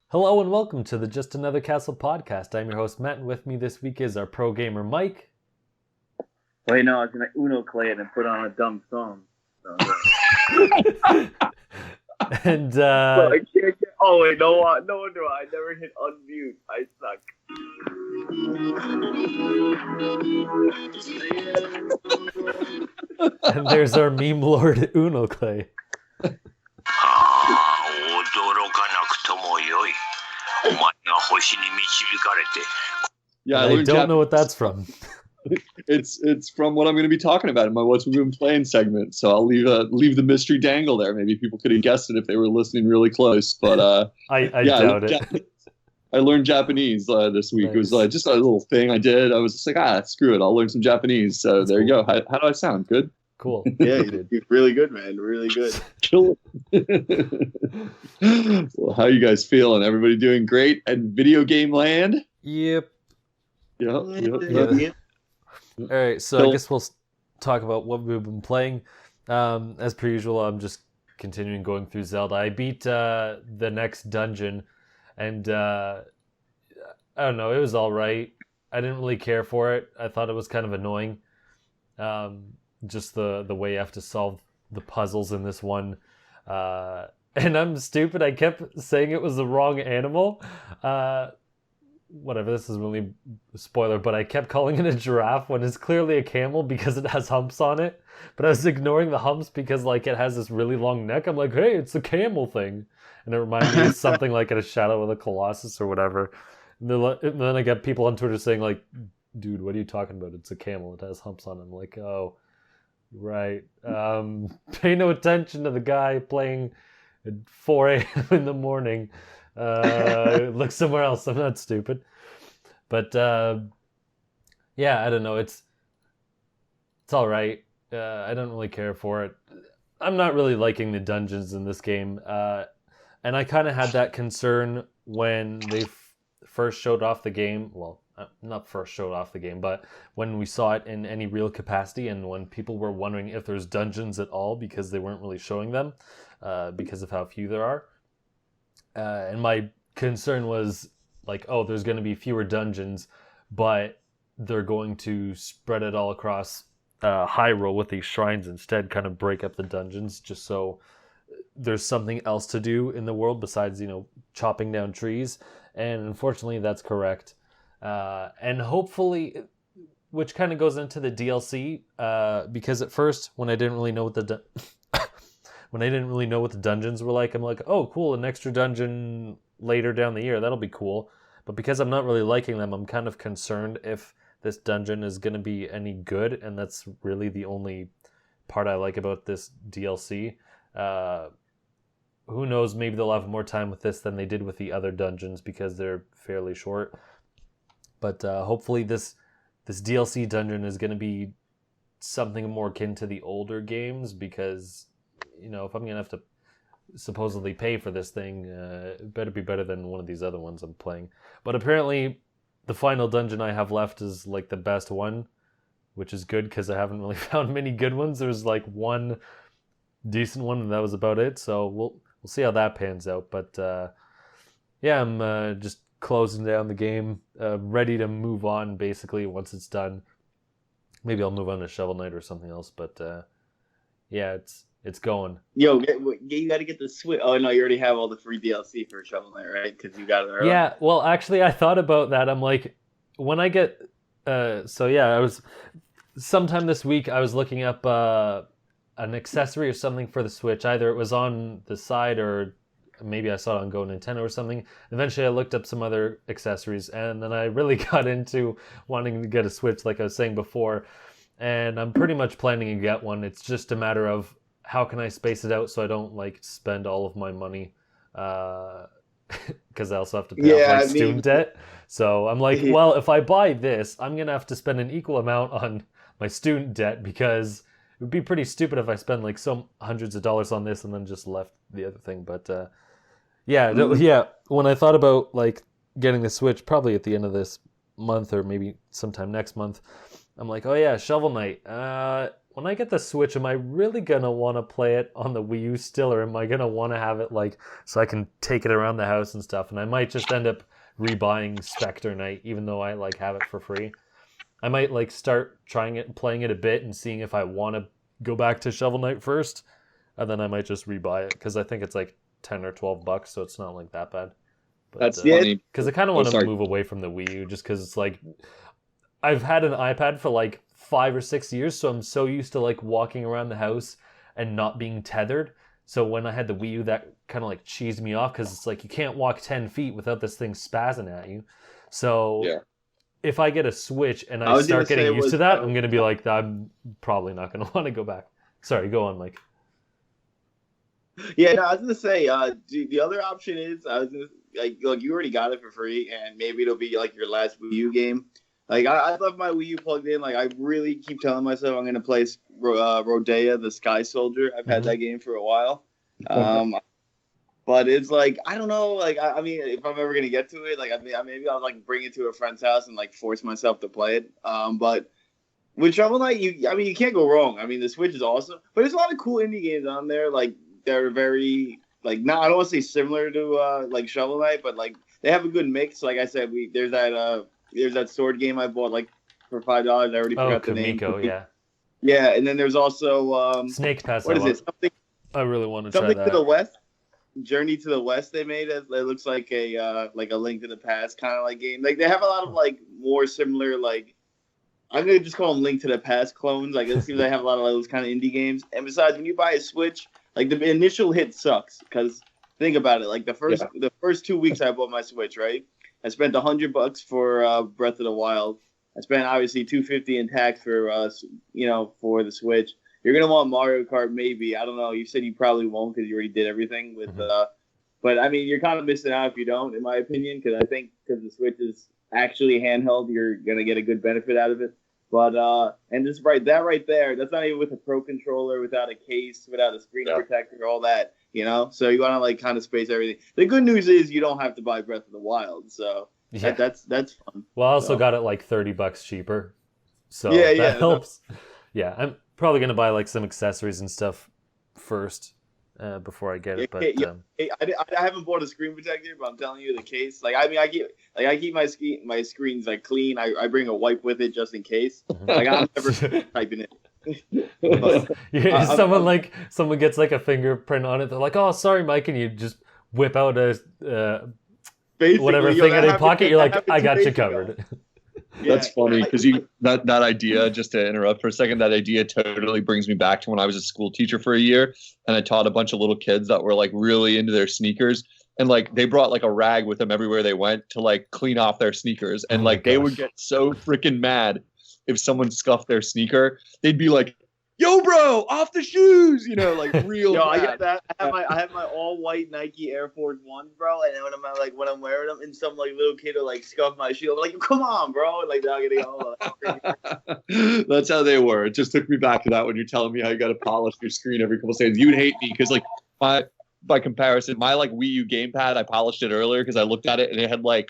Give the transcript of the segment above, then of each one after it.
Hello and welcome to the Just Another Castle podcast. I'm your host Matt, and with me this week is our pro gamer Mike. Wait, no, I was gonna Unoclay it and put on a dumb song. So, And I can't. Oh wait, no wonder I never hit unmute. I suck. and there's our meme lord Unoclay. Yeah, I don't know what that's from. It's from what I'm going to be talking about in my What's We've Been Playing segment. So I'll leave the mystery dangle there. Maybe people could have guessed it if they were listening really close. But I doubt it. I learned Japanese this week. Nice. It was just a little thing I did. I was just like, screw it, I'll learn some Japanese. So that's there cool. You go. How do I sound? Good? Cool. Yeah, you're really good, man. Really good. Cool. Well, how you guys feeling? Everybody doing great at video game land? Yep. Yep. All right, so I guess we'll talk about what we've been playing. As per usual, I'm just continuing going through Zelda. I beat the next dungeon, and I don't know, it was all right. I didn't really care for it. I thought it was kind of annoying. Just the way you have to solve the puzzles in this one. And I'm stupid. I kept saying it was the wrong animal. Whatever, this isn't really a spoiler, but I kept calling it a giraffe when it's clearly a camel because it has humps on it. But I was ignoring the humps because it has this really long neck. I'm like, hey, it's a camel thing. And it reminded me of something like in A Shadow of the Colossus or whatever. And then I get people on Twitter saying dude, what are you talking about? It's a camel. It has humps on it. I'm like, oh, right. Pay no attention to the guy playing at 4 a.m. in the morning. Look somewhere else. I'm not stupid. But yeah, I don't know. It's all right. I don't really care for it. I'm not really liking the dungeons in this game. And I kind of had that concern when they first showed off the game. Well, not first showed off the game, but when we saw it in any real capacity and when people were wondering if there's dungeons at all because they weren't really showing them because of how few there are. And my concern was there's going to be fewer dungeons, but they're going to spread it all across Hyrule with these shrines instead, kind of break up the dungeons just so there's something else to do in the world besides, chopping down trees. And unfortunately, that's correct. And hopefully, which kind of goes into the DLC, because at first, when I didn't really know what the dungeons were like, I'm like, oh, cool, an extra dungeon later down the year, that'll be cool. But because I'm not really liking them, I'm kind of concerned if this dungeon is going to be any good, and that's really the only part I like about this DLC. Who knows, maybe they'll have more time with this than they did with the other dungeons because they're fairly short. But hopefully this DLC dungeon is going to be something more akin to the older games because if I'm going to have to supposedly pay for this thing, it better be better than one of these other ones I'm playing. But apparently, the final dungeon I have left is the best one, which is good because I haven't really found many good ones. There's one decent one, and that was about it. So we'll see how that pans out. But yeah, I'm just closing down the game, ready to move on basically once it's done. Maybe I'll move on to Shovel Knight or something else, but yeah, it's going. Yo, you got to get the Switch. Oh no, you already have all the free DLC for Shovel Knight, right? Because you got it early. Yeah, well, actually, I thought about that. I'm like, when I get, I was sometime this week. I was looking up an accessory or something for the Switch. Either it was on the side or maybe I saw it on Go Nintendo or something. Eventually, I looked up some other accessories, and then I really got into wanting to get a Switch, like I was saying before. And I'm pretty much planning to get one. It's just a matter of how can I space it out so I don't spend all of my money because I also have to pay off my student debt. So I'm like, well, if I buy this, I'm going to have to spend an equal amount on my student debt because it would be pretty stupid if I spend some hundreds of dollars on this and then just left the other thing. But yeah, when I thought about getting the Switch probably at the end of this month or maybe sometime next month, I'm like, oh yeah, Shovel Knight. when I get the Switch, am I really gonna want to play it on the Wii U still, or am I gonna want to have it like so I can take it around the house and stuff? And I might just end up rebuying Spectre Knight, even though I like have it for free. I might like start trying it, playing it a bit, and seeing if I want to go back to Shovel Knight first, and then I might just rebuy it because I think it's like $10 or $12, so it's not like that bad. But, That's funny. because I kind of want to sorry. move away from the Wii U, just because it's like I've had an iPad for like 5 or 6 years, so I'm so used to like walking around the house and not being tethered. So when I had the Wii U, that kind of like cheesed me off because it's like you can't walk 10 feet without this thing spazzing at you. So Yeah. if I get a Switch and I I was gonna start getting say used to that, I'm gonna be like, I'm probably not gonna want to go back. Sorry, go on, Mike. Yeah, no, I was gonna say, the other option is I was gonna like you already got it for free, and maybe it'll be like your last Wii U game. Like I left my Wii U plugged in. Like I really keep telling myself I'm gonna play Rodea, the Sky Soldier. I've had that game for a while, but it's like I don't know. Like I mean, if I'm ever gonna get to it, like maybe I'll like bring it to a friend's house and like force myself to play it. But with Shovel Knight, you can't go wrong. I mean, the Switch is awesome, but there's a lot of cool indie games on there. Like they're very like not I don't want to say similar to like Shovel Knight, but like they have a good mix. Like I said, there's that sword game I bought like for $5. I already forgot the name. Kamiko, yeah. Yeah, and then there's also Snake Pass. what is it? Something I really want to try something that. to the west. Journey to the West. They made it. It looks like a Link to the Past kind of like game. Like they have a lot of like more similar like I'm gonna just call them Link to the Past clones. Like it seems they have a lot of those kind of indie games. And besides, when you buy a Switch, like the initial hit sucks because think about it. Like the first 2 weeks I bought my Switch, right? I spent $100 for Breath of the Wild. I spent obviously $250 in tax for for the Switch. You're gonna want Mario Kart, maybe. I don't know. You said you probably won't because you already did everything with. But I mean, you're kind of missing out if you don't, in my opinion, because I think because the Switch is actually handheld, you're gonna get a good benefit out of it. But and just right there, that's not even with a Pro controller, without a case, without a screen protector, all that. So you want to like kind of space everything. The good news is you don't have to buy Breath of the Wild, so that's fun. Well, I also got it like $30 cheaper, so that helps. Yeah, I'm probably gonna buy like some accessories and stuff first before I get it. But I haven't bought a screen protector, but I'm telling you the case. Like I mean, I keep my screens like clean. I bring a wipe with it just in case. Like I'm never typing it. But, someone gets like a fingerprint on it. They're like, "Oh, sorry, Mike," and you just whip out a whatever thing in your pocket. You're like, "I got you covered." That's funny because that idea, just to interrupt for a second, that idea totally brings me back to when I was a school teacher for a year and I taught a bunch of little kids that were like really into their sneakers, and like they brought like a rag with them everywhere they went to like clean off their sneakers, and like they would get so freaking mad if someone scuffed their sneaker. They'd be like, "Yo, bro, off the shoes!" Like real. Yo, I get that. I have my all white Nike Air Force Ones, bro. And then when I'm wearing them, and some like little kid will like scuff my shoe, I'm like, "Come on, bro!" And like now getting all. That's how they were. It just took me back to that when you're telling me how you got to polish your screen every couple seconds. You'd hate me because like by comparison, my like Wii U gamepad, I polished it earlier because I looked at it and it had like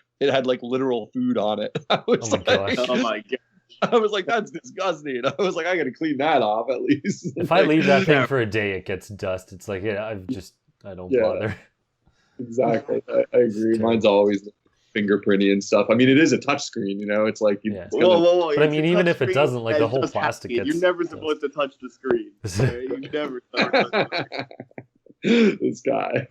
literal food on it. I was oh my god. I was like, that's disgusting. I was like, I gotta clean that off at least. If I leave that thing for a day, it gets dust. It's like, I don't bother. Exactly. I agree. Mine's always fingerprinty and stuff. I mean, it is a touch screen, It's like whoa. But I mean, even if it doesn't, like the whole plastic gets. You're never supposed to touch the screen. You never. This guy.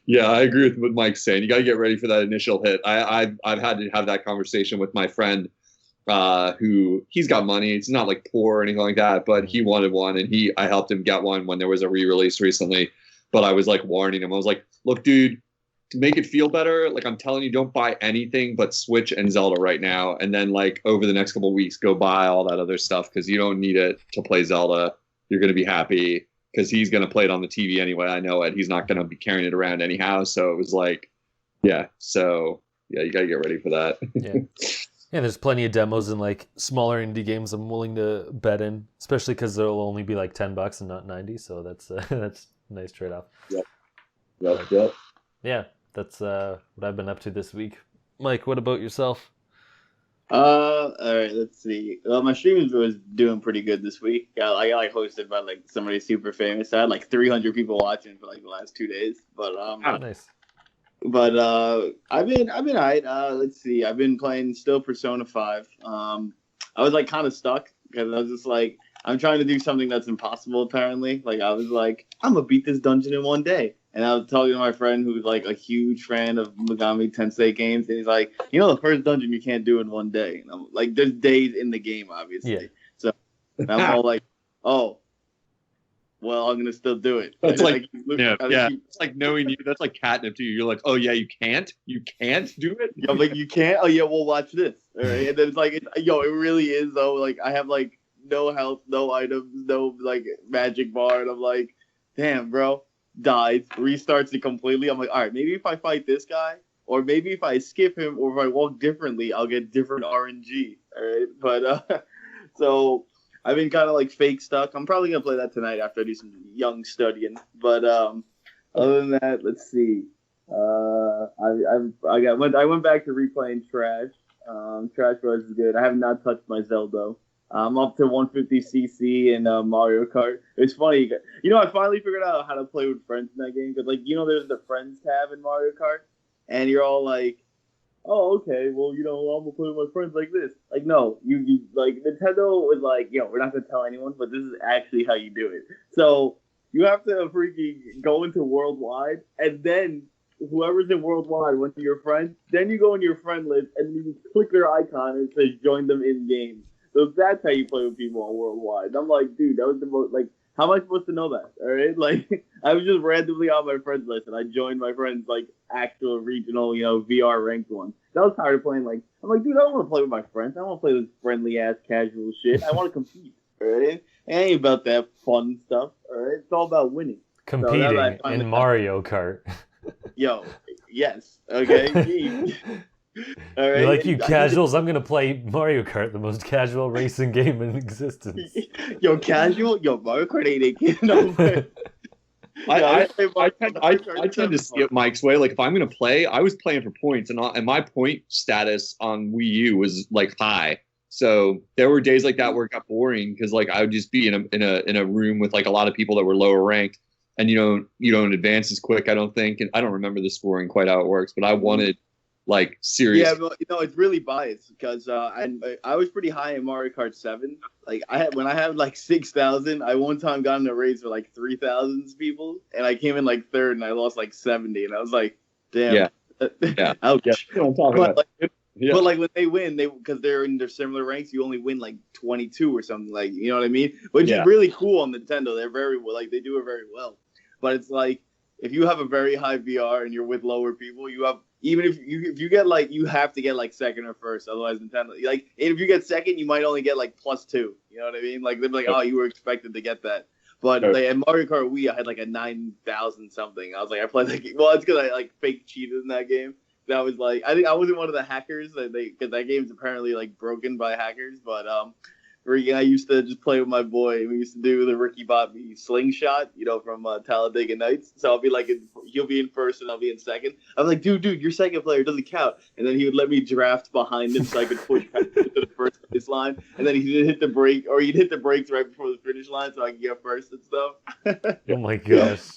Yeah, I agree with what Mike's saying. You got to get ready for that initial hit. I've had to have that conversation with my friend. Who he's got money. It's not like poor or anything like that, but he wanted one, and I helped him get one when there was a re-release recently. But I was like warning him. I was like, "Look, dude, to make it feel better, like I'm telling you, don't buy anything but Switch and Zelda right now, and then like over the next couple of weeks, go buy all that other stuff because you don't need it to play Zelda. You're gonna be happy because he's gonna play it on the TV anyway. I know it. He's not gonna be carrying it around anyhow. So it was like, yeah. So yeah, you gotta get ready for that. Yeah. Yeah, there's plenty of demos and like smaller indie games I'm willing to bet in, especially because they'll only be like $10 and not 90. So that's a nice trade off. Yep. Yeah, that's what I've been up to this week. Mike, what about yourself? All right, let's see. Well, my stream was doing pretty good this week. I got like hosted by like somebody super famous. I had like 300 people watching for like the last 2 days. Oh, nice. I've been alright. Let's see. I've been playing still Persona 5. I was like kind of stuck because I was just like I'm trying to do something that's impossible apparently. Like I was like I'm gonna beat this dungeon in one day. And I was talking to my friend who's like a huge fan of Megami Tensei games, and he's like, the first dungeon you can't do in one day. And I'm like, there's days in the game, obviously. Yeah. So I'm all like, oh, well, I'm gonna still do it. That's And, like, yeah. It's like knowing you. That's like catnip to you. You're like, oh yeah, you can't do it. I'm like, you can't. Oh yeah, well, watch this. All right, and then it's like, it really is though. Like I have like no health, no items, no like magic bar, and I'm like, damn, bro. Dies, restarts it completely. I'm like, all right, maybe if I fight this guy, or maybe if I skip him, or if I walk differently, I'll get different RNG. All right, but so I've been kind of like fake stuck. I'm probably gonna play that tonight after I do some young studying. But other than that, let's see. I went back to replaying Trash. Trash Bros is good. I have not touched my Zelda. I'm up to 150cc in Mario Kart. It's funny, I finally figured out how to play with friends in that game because, like, there's the friends tab in Mario Kart, and you're all like, "Oh, okay, well, I'm gonna play with my friends like this." Like, no, you like Nintendo was like, we're not gonna tell anyone, but this is actually how you do it. So you have to freaking go into worldwide, and then whoever's in worldwide went to your friend. Then you go into your friend list, and you click their icon and it says join them in game. So that's how you play with people on worldwide. And I'm like, dude, that was the most, like, how am I supposed to know that? All right? Like, I was just randomly on my friends list, and I joined my friends, like, actual regional, VR ranked one. That was tired of playing, like, I'm like, dude, I don't want to play with my friends. I don't want to play this friendly-ass casual shit. I want to compete, all right? It ain't about that fun stuff, all right? It's all about winning. Competing in Mario Kart. Yo, yes, okay? All right. You're like, you casuals, I'm going to play Mario Kart, the most casual racing game in existence. Yo, casual? Yo, Mario Kart ain't a kid no way. I tend to see it Mike's way. Like, if I'm going to play, I was playing for points, and my point status on Wii U was, like, high. So there were days like that where it got boring because, like, I would just be in a room with, like, a lot of people that were lower ranked, and you don't advance as quick, I don't think. And I don't remember the scoring quite how it works, but I wanted like serious. Yeah, but it's really biased because I was pretty high in Mario Kart 7. Like when I had like 6,000, I one time got in a race with like 3,000 people, and I came in like third, and I lost like 70, and I was like, damn. Yeah. Ouch. Yeah. But like when they win, because they're in their similar ranks, you only win like 22 or something, like, you know what I mean? Which is really cool on Nintendo. They're very well, like they do it very well. But it's like if you have a very high VR and you're with lower people, you have. Even if you get like, you have to get like second or first, otherwise Nintendo, like, if you get second, you might only get like +2. You know what I mean? Like they'd be like, oh, you were expected to get that. But like at Mario Kart Wii, I had like a 9,000 something. I was like, I played that game. Well, it's because I like fake cheated in that game. That was like, I think I wasn't one of the hackers because that game's apparently like broken by hackers. But I used to just play with my boy. We used to do the Ricky Bobby slingshot, from Talladega Nights. So I'll be like, he'll be in first and I'll be in second. I'm like, dude, your second player doesn't count. And then he would let me draft behind him so I could push past to the first finish line. And then he'd hit the brake, or he'd hit the brakes right before the finish line so I can get first and stuff. Oh my gosh.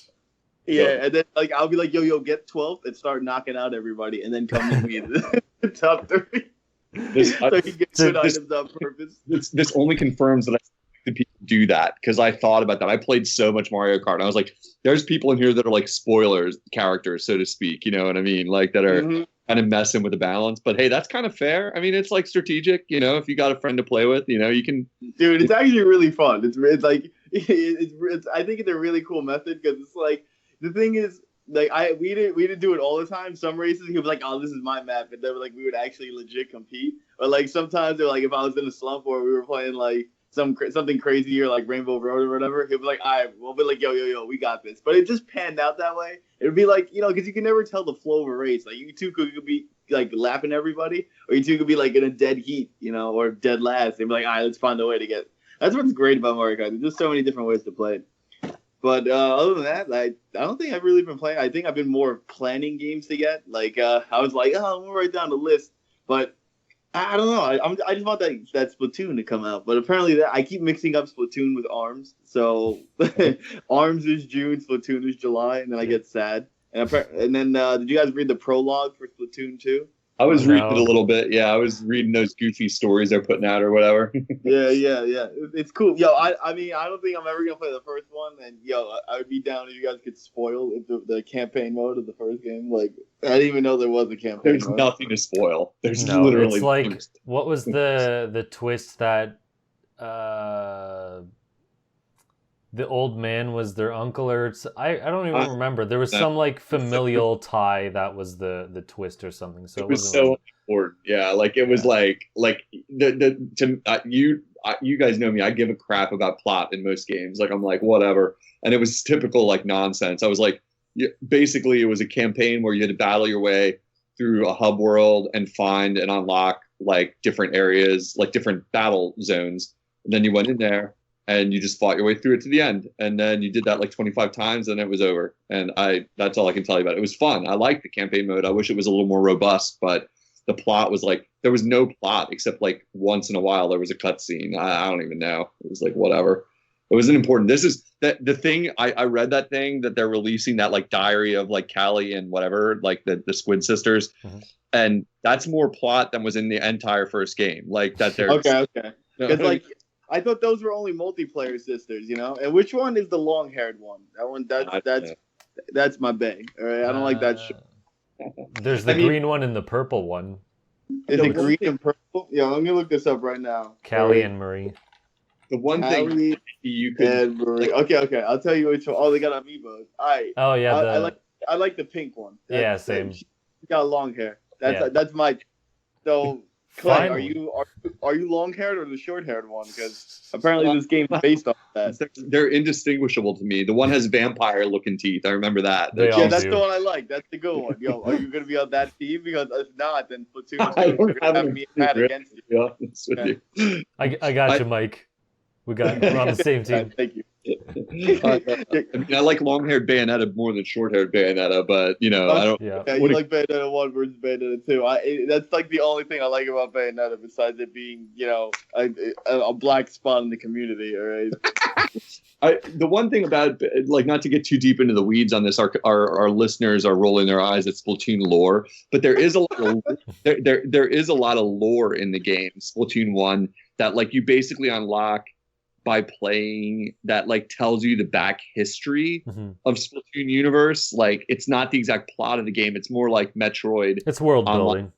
Yeah, and then like I'll be like, yo, get 12th and start knocking out everybody, and then come to me in the top 3. So he gets good items on purpose. This only confirms that I think people do that, because I thought about that. I played so much Mario Kart, and I was like, there's people in here that are like spoilers characters, so to speak. You know what I mean? Like that are kind of messing with the balance. But hey, that's kind of fair. I mean, it's like strategic. If you got a friend to play with, you can. Dude, it's actually really fun. It's like it's I think it's a really cool method because it's like the thing is. Like we didn't do it all the time. Some races he was like, "Oh, this is my map," and they were like, we would actually legit compete. Or like sometimes they're like, if I was in a slump or we were playing like something crazier like Rainbow Road or whatever, he'd be like, "All right, we'll be like, yo, we got this." But it just panned out that way. It would be like, because you can never tell the flow of a race. Like you two could be like lapping everybody, or you two could be like in a dead heat, or dead last. They'd be like, "All right, let's find a way to get." That's what's great about Mario Kart. There's just so many different ways to play it. But other than that, I don't think I've really been playing. I think I've been more planning games to get. Like I was like, oh, I'm gonna write down the list. But I don't know. I just want that Splatoon to come out, but apparently I keep mixing up Splatoon with Arms. So Arms is June, Splatoon is July, and then I get sad. And then did you guys read the prologue for Splatoon 2? I was reading it a No. little bit. Yeah, I was reading those goofy stories they're putting out or whatever. Yeah. It's cool. Yo, I mean, I don't think I'm ever gonna play the first one, and yo, I would be down if you guys could spoil the campaign mode of the first game. Like, I didn't even know there was a campaign There's mode. nothing to spoil. There's No, literally it's like what was the twist that the old man was their uncle, or I don't even remember. There was some like familial tie that was the twist or something. So it was wasn't so really- important. Yeah, like it was like you guys know me. I give a crap about plot in most games. Like I'm like whatever, and it was typical like nonsense. I was like, basically it was a campaign where you had to battle your way through a hub world and find and unlock like different areas, like different battle zones, and then you went in there and you just fought your way through it to the end. And then you did that like 25 times and it was over. And that's all I can tell you about it. It was fun. I liked the campaign mode. I wish it was a little more robust, but the plot was like, there was no plot except like once in a while there was a cutscene. I don't even know. It was like, whatever. It wasn't important. This is that the thing. I read that thing that they're releasing that like diary of like Callie and whatever, like the Squid sisters. Mhm. And that's more plot than was in the entire first game. Like that they're Okay. Because like I thought those were only multiplayer sisters, you know. And which one is the long-haired one? That one. That's my bae. All right. I don't like that shit. There's the green one and the purple one. Is it green and purple? Yeah, let me look this up right now. Callie and Marie. the one thing Callie you could and Marie. Okay. I'll tell you which one. Oh, they got amiibos. All right. Oh yeah, I like the pink one. Yeah, same. She got long hair. Yeah. That's my. So, Clay, Finally. are you long haired or the short haired one? Because apparently this game is based on that. they're indistinguishable to me. The one has vampire looking teeth. I remember that. They all Yeah, that's do. the one I like. That's the good one. Yo, are you gonna be on that team? Because if not, then Splatoon I 2 don't is gonna have have me mad really. against you. Yeah, that's with you. I got you, Mike. We're on the same team. Thank you. I mean, I like long-haired Bayonetta more than short-haired Bayonetta, but you know, I don't. Yeah. Yeah, you like Bayonetta 1 versus Bayonetta 2. That's like the only thing I like about Bayonetta, besides it being, you know, a black spot in the community. All right. The one thing about like not to get too deep into the weeds on this, our listeners are rolling their eyes at Splatoon lore, but there is a lot of, there is a lot of lore in the game Splatoon 1 that like you basically unlock by playing that like tells you the back history Mhm. of Splatoon universe. Like it's not the exact plot of the game. It's more like Metroid. It's world Online. building.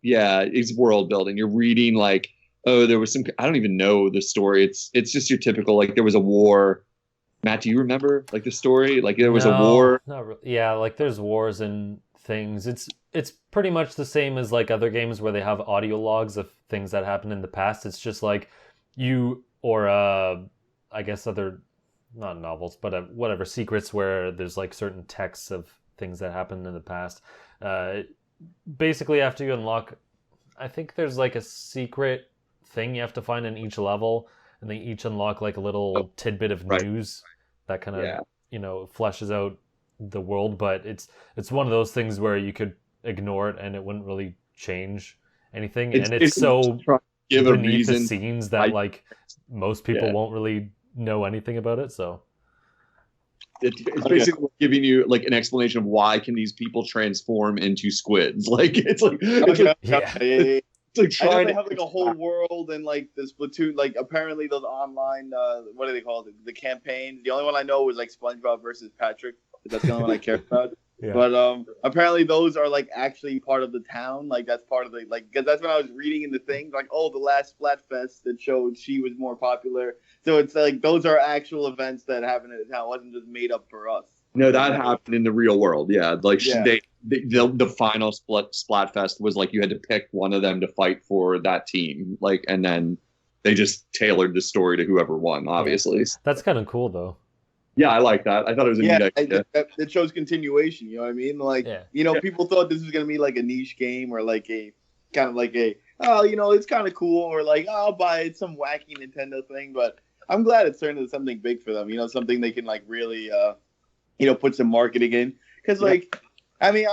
Yeah, it's world building. You're reading like, oh, there was some. I don't even know the story. It's just your typical like there was a war. Matt, do you remember like the story? Like there was a war. Not really. Yeah, like there's wars and things. It's pretty much the same as like other games where they have audio logs of things that happened in the past. It's just like you or I guess other not novels, but whatever secrets where there's like certain texts of things that happened in the past. Basically, after you unlock, I think there's like a secret thing you have to find in each level, and they each unlock like a little tidbit of right. news that kind of Yeah. fleshes out the world. But it's one of those things where you could ignore it and it wouldn't really change anything, and it's so give a beneath the reason. scenes that like most people Yeah. won't really know anything about it. So It's basically giving you like an explanation of why can these people transform into squids. Like it's like Yeah. it's like I know trying they to have like a whole world and like the Splatoon, like apparently those online, what do they call it? The campaign. The only one I know was like SpongeBob versus Patrick. That's the only one I care about. Yeah. But apparently those are like actually part of the town. Like that's part of the like because that's when I was reading in the thing like the last Splatfest that showed she was more popular. So it's like those are actual events that happened in the town. It wasn't just made up for us. No, that happened in the real world. Yeah, like Yeah. the final Splatfest was like you had to pick one of them to fight for that team. Like, and then they just tailored the story to whoever won. Obviously, That's kind of cool though. yeah, I like that. I thought it was a neat idea. It shows continuation. You know what I mean? Like people thought this was gonna be like a niche game or like a kind of like a it's kind of cool or like I'll buy it, some wacky Nintendo thing. But I'm glad it's turned into something big for them. You know, something they can like really put some marketing in. Because like, I mean,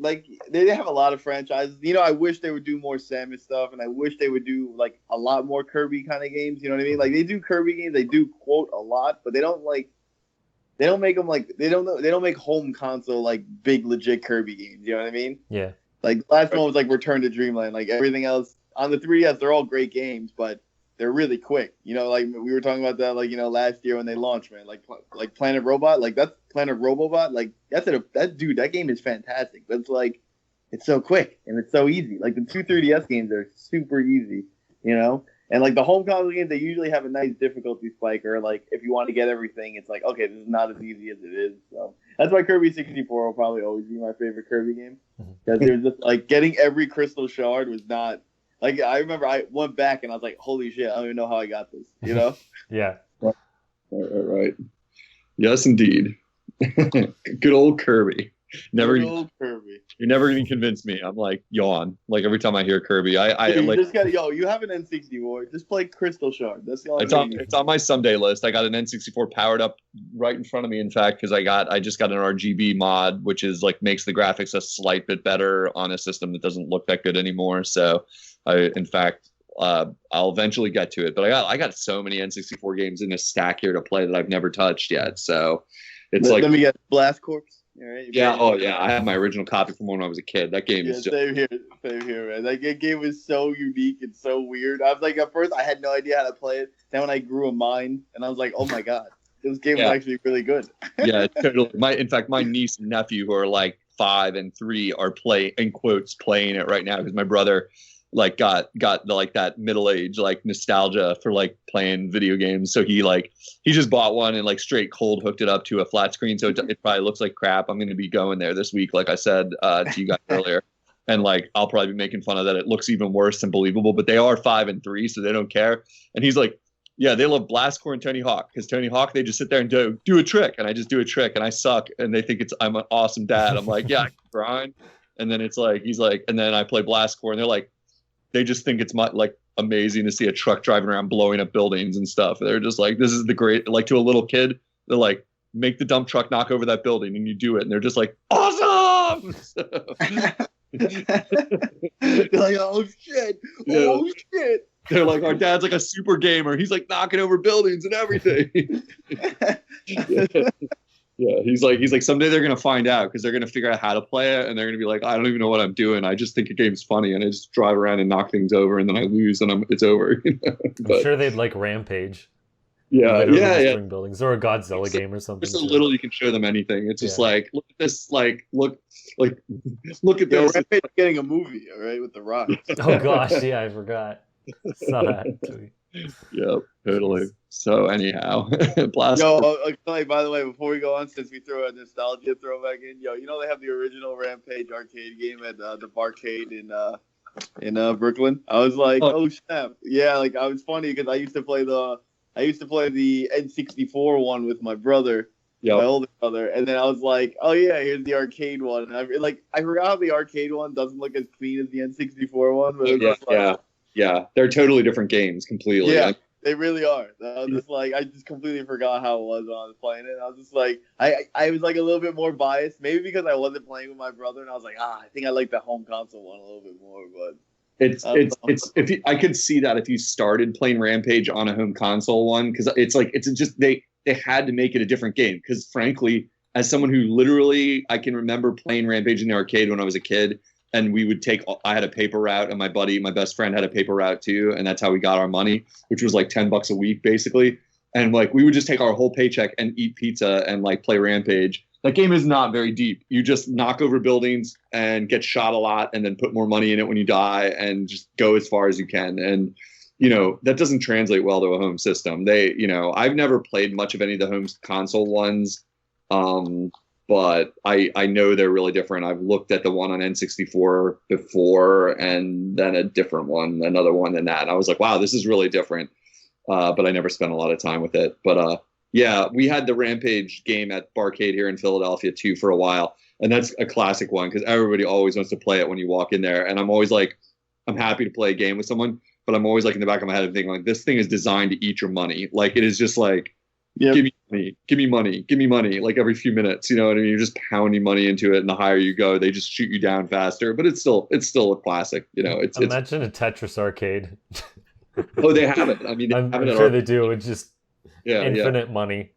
like they have a lot of franchises. You know, I wish they would do more Samus stuff, and I wish they would do like a lot more Kirby kind of games. You know what I mean? Like they do Kirby games, they do quote a lot, but they don't make them like they don't make home console like big legit Kirby games. You know what I mean? Yeah. Like the last one was like Return to Dreamland. Like everything else on the 3DS, they're all great games, but they're really quick. You know, like we were talking about that, like, you know, last year when they launched, man. Like Planet Robot, like that's Planet Robobot. Like that game is fantastic. But it's so quick and it's so easy. Like the two 3DS games are super easy, you know. And like the home console games, they usually have a nice difficulty spike, or like if you want to get everything, it's like, okay, this is not as easy as it is. So that's why Kirby 64 will probably always be my favorite Kirby game, because there's just like getting every crystal shard was not like, I remember I went back and I was like, holy shit, I don't even know how I got this, you know? Yeah. Right. Yes, indeed. Good old Kirby. Good old Kirby. You're never gonna convince me. I'm like yawn. Like every time I hear Kirby, You like. just gotta, you have an N64. Just play Crystal Shard. That's the only thing. It's on my someday list. I got an N64 powered up right in front of me. In fact, because I just got an RGB mod, which is like makes the graphics a slight bit better on a system that doesn't look that good anymore. So, I'll eventually get to it. But I got so many N64 games in a stack here to play that I've never touched yet. So, let me get Blast Corps. Right, yeah. Oh, yeah. I have my original copy from when I was a kid. That game is just... Same here, man. That game was so unique and so weird. I was like, at first, I had no idea how to play it. Then when I grew a mind, and I was like, oh my god, this game is actually really good. Yeah, totally. In fact, my niece and nephew, who are like 5 and 3, are playing it right now because my brother like got like that middle age like nostalgia for like playing video games. So he just bought one and like straight cold hooked it up to a flat screen. So it probably looks like crap. I'm going to be going there this week, like I said to you guys earlier. And like, I'll probably be making fun of that. It looks even worse than believable, but they are 5 and 3, so they don't care. And he's like, yeah, they love Blastcore and Tony Hawk, because Tony Hawk, they just sit there and do a trick. And I just do a trick and I suck. And they think I'm an awesome dad. I'm like, yeah, I can grind. And then it's like, he's like, and then I play Blastcore and they're like, they just think it's like amazing to see a truck driving around blowing up buildings and stuff. They're just like, this is the great, like to a little kid, they're like, make the dump truck knock over that building, and you do it. And they're just like, awesome. They're like, oh shit. Oh shit. They're like, our dad's like a super gamer. He's like knocking over buildings and everything. Yeah, he's like, someday they're gonna find out, because they're gonna figure out how to play it, and they're gonna be like, I don't even know what I'm doing. I just think a game's funny, and I just drive around and knock things over, and then I lose, and it's over. I'm sure they'd like Rampage. Yeah. Buildings, or a Godzilla game or something. Just a little, you can show them anything. It's just like, look at this, like look at this. Rampage getting a movie, all right, with The Rock. Oh gosh, yeah, I forgot. Saw that. Yeah, totally. So anyhow, Blast. By the way, before we go on, since we throw a nostalgia throwback in, you know they have the original Rampage arcade game at the Barcade in Brooklyn. I was like, oh snap, yeah, like I was funny because I used to play the N64 one with my brother, my older brother, and then I was like, oh yeah, here's the arcade one. And I forgot how the arcade one doesn't look as clean as the N64 one, but yeah, they're totally different games completely. Yeah, they really are. I was just like, I just completely forgot how it was when I was playing it. I was just like, I was like a little bit more biased, maybe because I wasn't playing with my brother, and I was like, I think I like the home console one a little bit more. But I could see that if you started playing Rampage on a home console one, because it's just they had to make it a different game. Because frankly, as someone who literally, I can remember playing Rampage in the arcade when I was a kid. And we would I had a paper route, and my best friend had a paper route too. And that's how we got our money, which was like $10 a week basically. And like, we would just take our whole paycheck and eat pizza and like play Rampage. That game is not very deep. You just knock over buildings and get shot a lot, and then put more money in it when you die, and just go as far as you can. And, that doesn't translate well to a home system. I've never played much of any of the home console ones. But I know they're really different. I've looked at the one on N64 before, and then a different one, another one than that. And I was like, wow, this is really different. But I never spent a lot of time with it. But yeah, we had the Rampage game at Barcade here in Philadelphia too for a while. And that's a classic one, because everybody always wants to play it when you walk in there. And I'm always like, I'm happy to play a game with someone, but I'm always like in the back of my head thinking like, this thing is designed to eat your money. Like, it is just like, Yep. Give me money, give me money, give me money, like every few minutes. You know what I mean? You're just pounding money into it, and the higher you go, they just shoot you down faster. But it's still a classic. You know, it's Imagine a Tetris arcade. oh, they have it. I mean, they I'm have it at sure our, they do. It's just yeah, yeah. infinite money.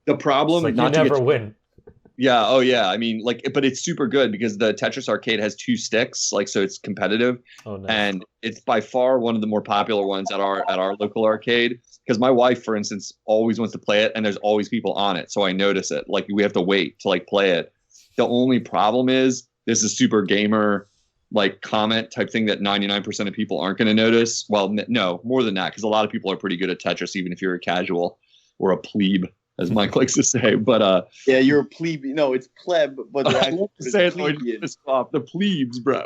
The It's problem, like you not to never get win. yeah, oh yeah. I mean, like, but it's super good because the Tetris arcade has two sticks, like, so it's competitive, Oh, nice. and it's by far one of the more popular ones at our local arcade. Because my wife, for instance, always wants to play it, and there's always people on it, so I notice it. Like, we have to wait to like play it. The only problem is this is super gamer like comment type thing that 99% of people aren't going to notice. Well, no, more than that, because a lot of people are pretty good at Tetris, even if you're a casual or a plebe, as Mike likes to say. But Yeah, you're a plebe. No, it's pleb, but I they're love to actually say it plebeian. off the plebes, bro.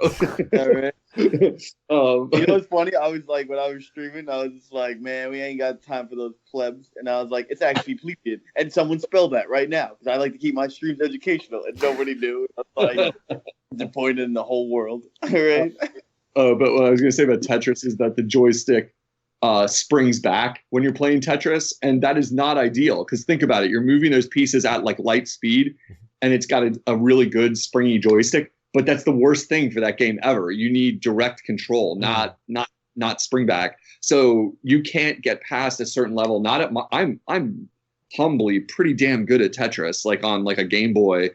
All right. um, You know what's funny? I was like, when I was streaming, I was just like, man, we ain't got time for those plebs. And I was like, it's actually plebeian. And someone spelled that right now because I like to keep my streams educational, and nobody knew. I was like, disappointed in the whole world. All right. but what I was going to say about Tetris is that the joystick springs back when you're playing Tetris, and that is not ideal because think about it: you're moving those pieces at like light speed, and it's got a really good springy joystick. But that's the worst thing for that game ever. You need direct control, not spring back. So you can't get past a certain level. Not at I'm humbly pretty damn good at Tetris, like on like a Game Boy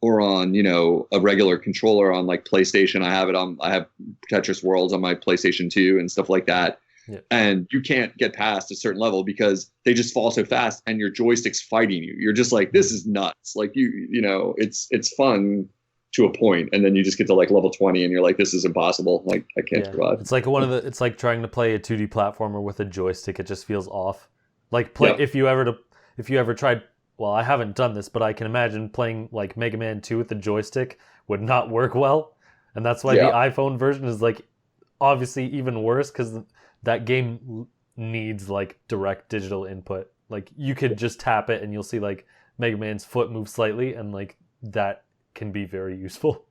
or on, you know, a regular controller on like PlayStation. I have Tetris Worlds on my PlayStation 2 and stuff like that. Yeah. And you can't get past a certain level because they just fall so fast and your joystick's fighting you. You're just like, this is nuts. Like you know, it's fun to a point, and then you just get to like level 20 and you're like, this is impossible. Like, I can't survive. It's like it's like trying to play a 2D platformer with a joystick. It just feels off. Like if you ever tried, well, I haven't done this, but I can imagine playing like Mega Man 2 with the joystick would not work well. And that's why the iPhone version is like obviously even worse, because that game needs like direct digital input. Like you could just tap it and you'll see like Mega Man's foot move slightly, and like that can be very useful.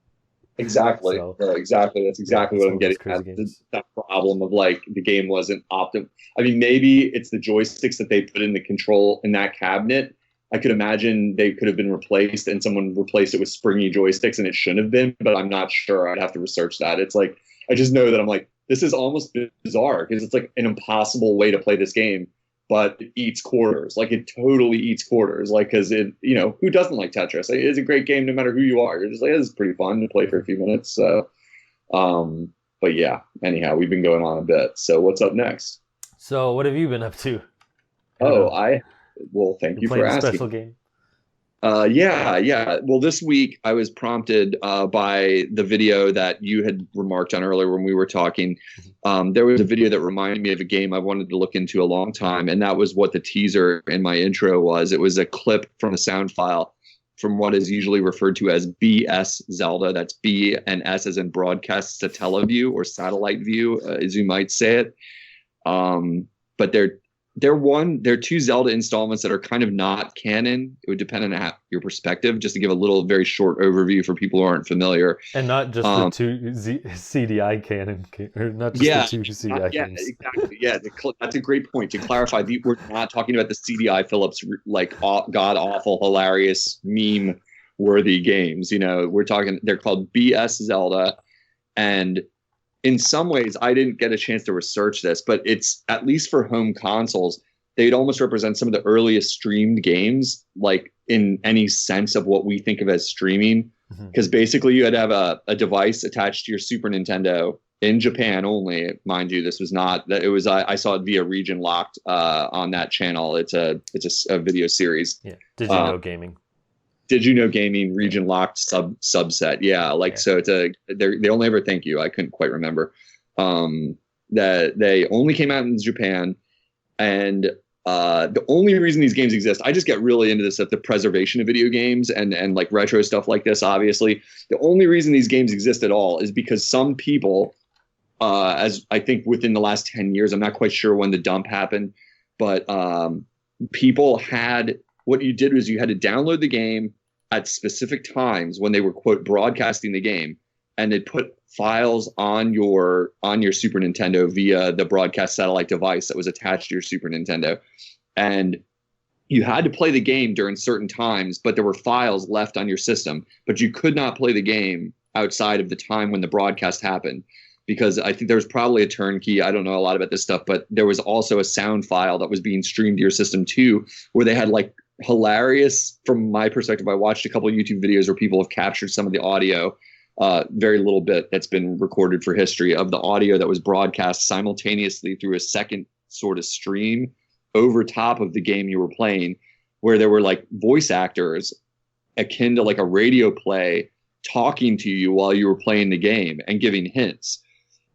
Exactly. So, exactly. That's exactly what I'm getting at. That problem of like the game wasn't optimal. I mean, maybe it's the joysticks that they put in the control in that cabinet. I could imagine they could have been replaced and someone replaced it with springy joysticks, and it shouldn't have been, but I'm not sure. I'd have to research that. It's like, I just know that I'm like, this is almost bizarre because it's like an impossible way to play this game, but it eats quarters. Like it totally eats quarters. Like, cause it, you know, who doesn't like Tetris? Like, it's a great game no matter who you are. You're just like, this is pretty fun to play for a few minutes. So, but yeah, anyhow, we've been going on a bit. So what's up next? So what have you been up to? Well, thank you for asking. Special game. Yeah. Well, this week I was prompted by the video that you had remarked on earlier when we were talking. There was a video that reminded me of a game I wanted to look into a long time, and that was what the teaser in my intro was. It was a clip from a sound file from what is usually referred to as BS Zelda. That's B and S as in broadcast satellaview or satellite view, as you might say it. But they're two Zelda installments that are kind of not canon. It would depend on your perspective, just to give a little very short overview for people who aren't familiar. And not just the two CDI canon, or not just the two CDI games. Exactly. Yeah, that's a great point. To clarify, we're not talking about the CDI Phillips, like god-awful, hilarious, meme-worthy games. You know, they're called BS Zelda, and in some ways, I didn't get a chance to research this, but it's, at least for home consoles, they'd almost represent some of the earliest streamed games, like in any sense of what we think of as streaming. Because basically you had to have a device attached to your Super Nintendo in Japan only, mind you. This was not that. It was I saw it via Region Locked on that channel. It's a video series. Yeah. Did you know gaming? Did you know gaming region locked subset? Yeah, so it's they only ever thank you. I couldn't quite remember. That they only came out in Japan, and the only reason these games exist, I just get really into this, at the preservation of video games and like retro stuff like this. Obviously, the only reason these games exist at all is because some people, as I think within the last 10 years, I'm not quite sure when the dump happened, but people had. What you did was you had to download the game at specific times when they were, quote, broadcasting the game, and they'd put files on your Super Nintendo via the broadcast satellite device that was attached to your Super Nintendo. And you had to play the game during certain times, but there were files left on your system, but you could not play the game outside of the time when the broadcast happened. Because I think there was probably a turnkey. I don't know a lot about this stuff, but there was also a sound file that was being streamed to your system too, where they had like hilarious, from my perspective, I watched a couple of YouTube videos where people have captured some of the audio, very little bit that's been recorded for history of the audio that was broadcast simultaneously through a second sort of stream over top of the game you were playing, where there were like voice actors akin to like a radio play talking to you while you were playing the game and giving hints.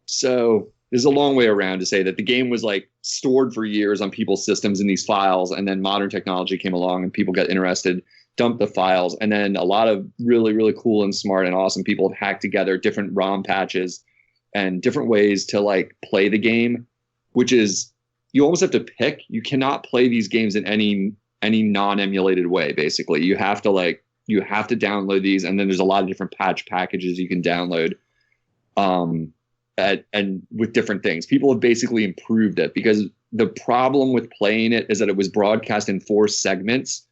So there's a long way around to say that the game was like stored for years on people's systems in these files, and then modern technology came along and people got interested, dumped the files, and then a lot of really, really cool and smart and awesome people have hacked together different ROM patches and different ways to like play the game, which is, you almost have to pick. You cannot play these games in any non-emulated way. Basically, you have to download these, and then there's a lot of different patch packages you can download. And with different things, people have basically improved it, because the problem with playing it is that it was broadcast in 4 segments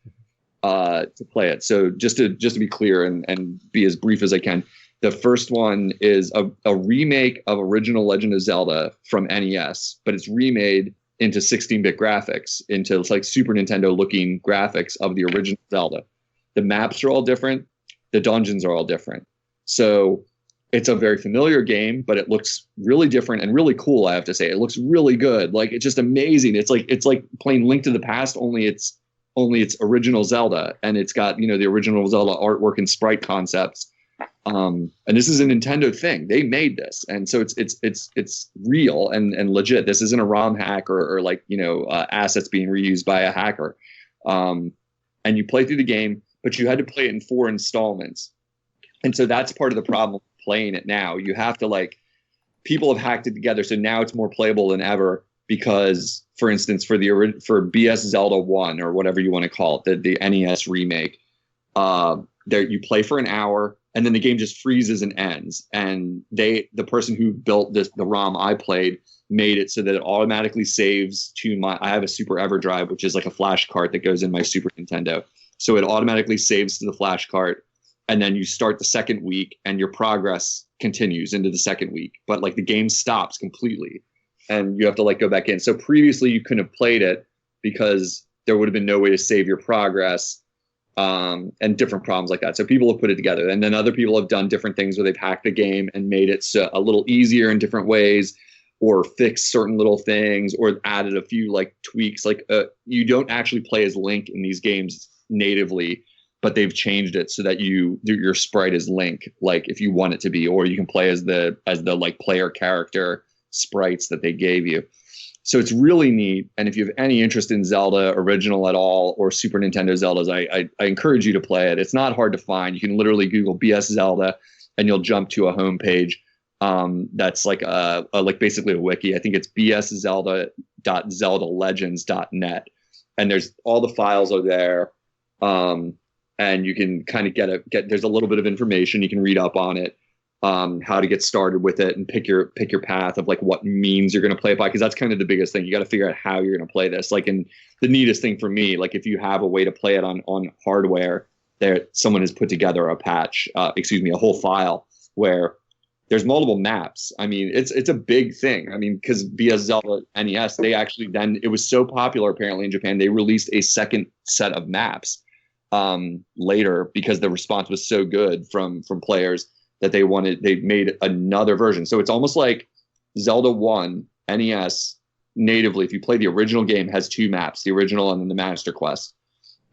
to play it. So just to be clear and be as brief as I can, the first one is a remake of original Legend of Zelda from NES, but it's remade into 16-bit graphics, into like Super Nintendo looking graphics of the original Zelda. The maps are all different. The dungeons are all different. So it's a very familiar game, but it looks really different and really cool, I have to say. It looks really good. Like, it's just amazing. It's like playing Link to the Past, only it's original Zelda, and it's got, you know, the original Zelda artwork and sprite concepts. And this is a Nintendo thing. They made this, and so it's real and legit. This isn't a ROM hack or like, you know, assets being reused by a hacker. And you play through the game, but you had to play it in 4 installments. And so that's part of the problem playing it now. You have to, like, people have hacked it together, so now it's more playable than ever, because, for instance, for BS Zelda 1, or whatever you want to call it, the NES remake, there you play for an hour, and then the game just freezes and ends. And the person who built the ROM I played made it so that it automatically saves to I have a Super EverDrive, which is like a flash cart that goes in my Super Nintendo. So it automatically saves to the flash cart, and then you start the second week, and your progress continues into the second week. But like, the game stops completely, and you have to like go back in. So previously you couldn't have played it because there would have been no way to save your progress, and different problems like that. So people have put it together, and then other people have done different things where they've hacked the game and made it so a little easier in different ways, or fixed certain little things, or added a few like tweaks. Like, you don't actually play as Link in these games natively, but they've changed it so that your sprite is Link, like if you want it to be, or you can play as the like player character sprites that they gave you. So it's really neat. And if you have any interest in Zelda original at all, or Super Nintendo Zeldas, I encourage you to play it. It's not hard to find. You can literally Google BS Zelda, and you'll jump to a homepage that's like like basically a wiki. I think it's bszelda.zeldalegends.net, and there's all the files are there. And you can kind of get there's a little bit of information you can read up on it, how to get started with it, and pick your path of like what means you're going to play it by, because that's kind of the biggest thing. You got to figure out how you're going to play this. Like, and the neatest thing for me, like, if you have a way to play it on hardware, someone has put together a whole file where there's multiple maps. I mean, it's a big thing. I mean, because BS Zelda NES, they actually, then it was so popular apparently in Japan, they released a second set of maps later, because the response was so good from players that they made another version. So it's almost like Zelda 1 NES natively, if you play the original game, has 2 maps, the original and then the Master Quest.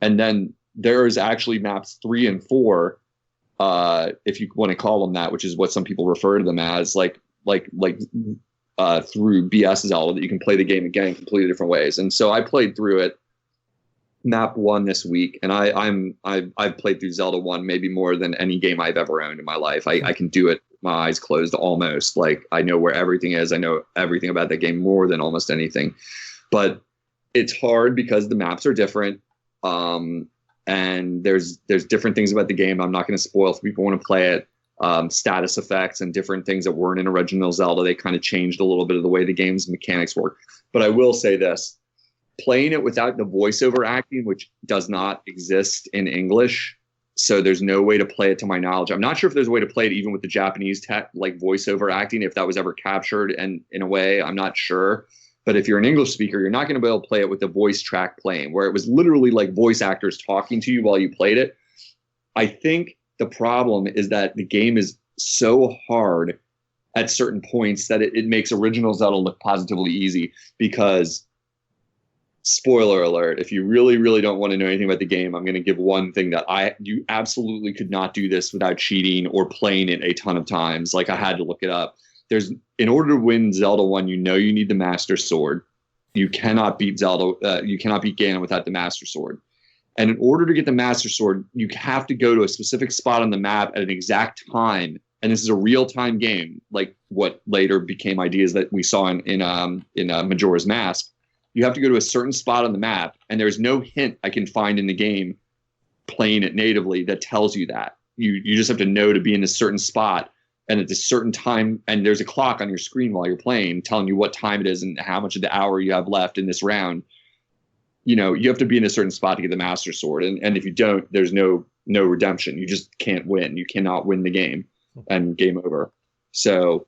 And then there's actually maps 3 and 4, if you want to call them that, which is what some people refer to them as, like through BS Zelda, that you can play the game again in completely different ways. And so I played through it, map 1 this week, and I've played through Zelda 1 maybe more than any game I've ever owned in my life. I can do it with my eyes closed almost. Like, I know where everything is. I know everything about that game more than almost anything. But it's hard because the maps are different. And there's different things about the game I'm not going to spoil if people want to play it. Status effects and different things that weren't in original Zelda. They kind of changed a little bit of the way the game's mechanics work. But I will say this. playing it without the voiceover acting, which does not exist in English. So there's no way to play it to my knowledge. I'm not sure if there's a way to play it even with the Japanese like voiceover acting, if that was ever captured. And in a way, I'm not sure. But if you're an English speaker, you're not going to be able to play it with the voice track playing, where it was literally like voice actors talking to you while you played it. I think the problem is that the game is so hard at certain points that it makes original Zelda look positively easy, because spoiler alert, if you really, really don't want to know anything about the game, I'm going to give one thing that you absolutely could not do this without cheating or playing it a ton of times. Like, I had to look it up. In order to win Zelda 1, you need the Master Sword. You cannot beat you cannot beat Ganon without the Master Sword. And in order to get the Master Sword, you have to go to a specific spot on the map at an exact time. And this is a real-time game, like what later became ideas that we saw in Majora's Mask. You have to go to a certain spot on the map, and there's no hint I can find in the game playing it natively that tells you that. You just have to know to be in a certain spot and at a certain time, and there's a clock on your screen while you're playing telling you what time it is and how much of the hour you have left in this round. You have to be in a certain spot to get the Master Sword, and if you don't, there's no redemption. You just can't win. You cannot win the game, and game over. So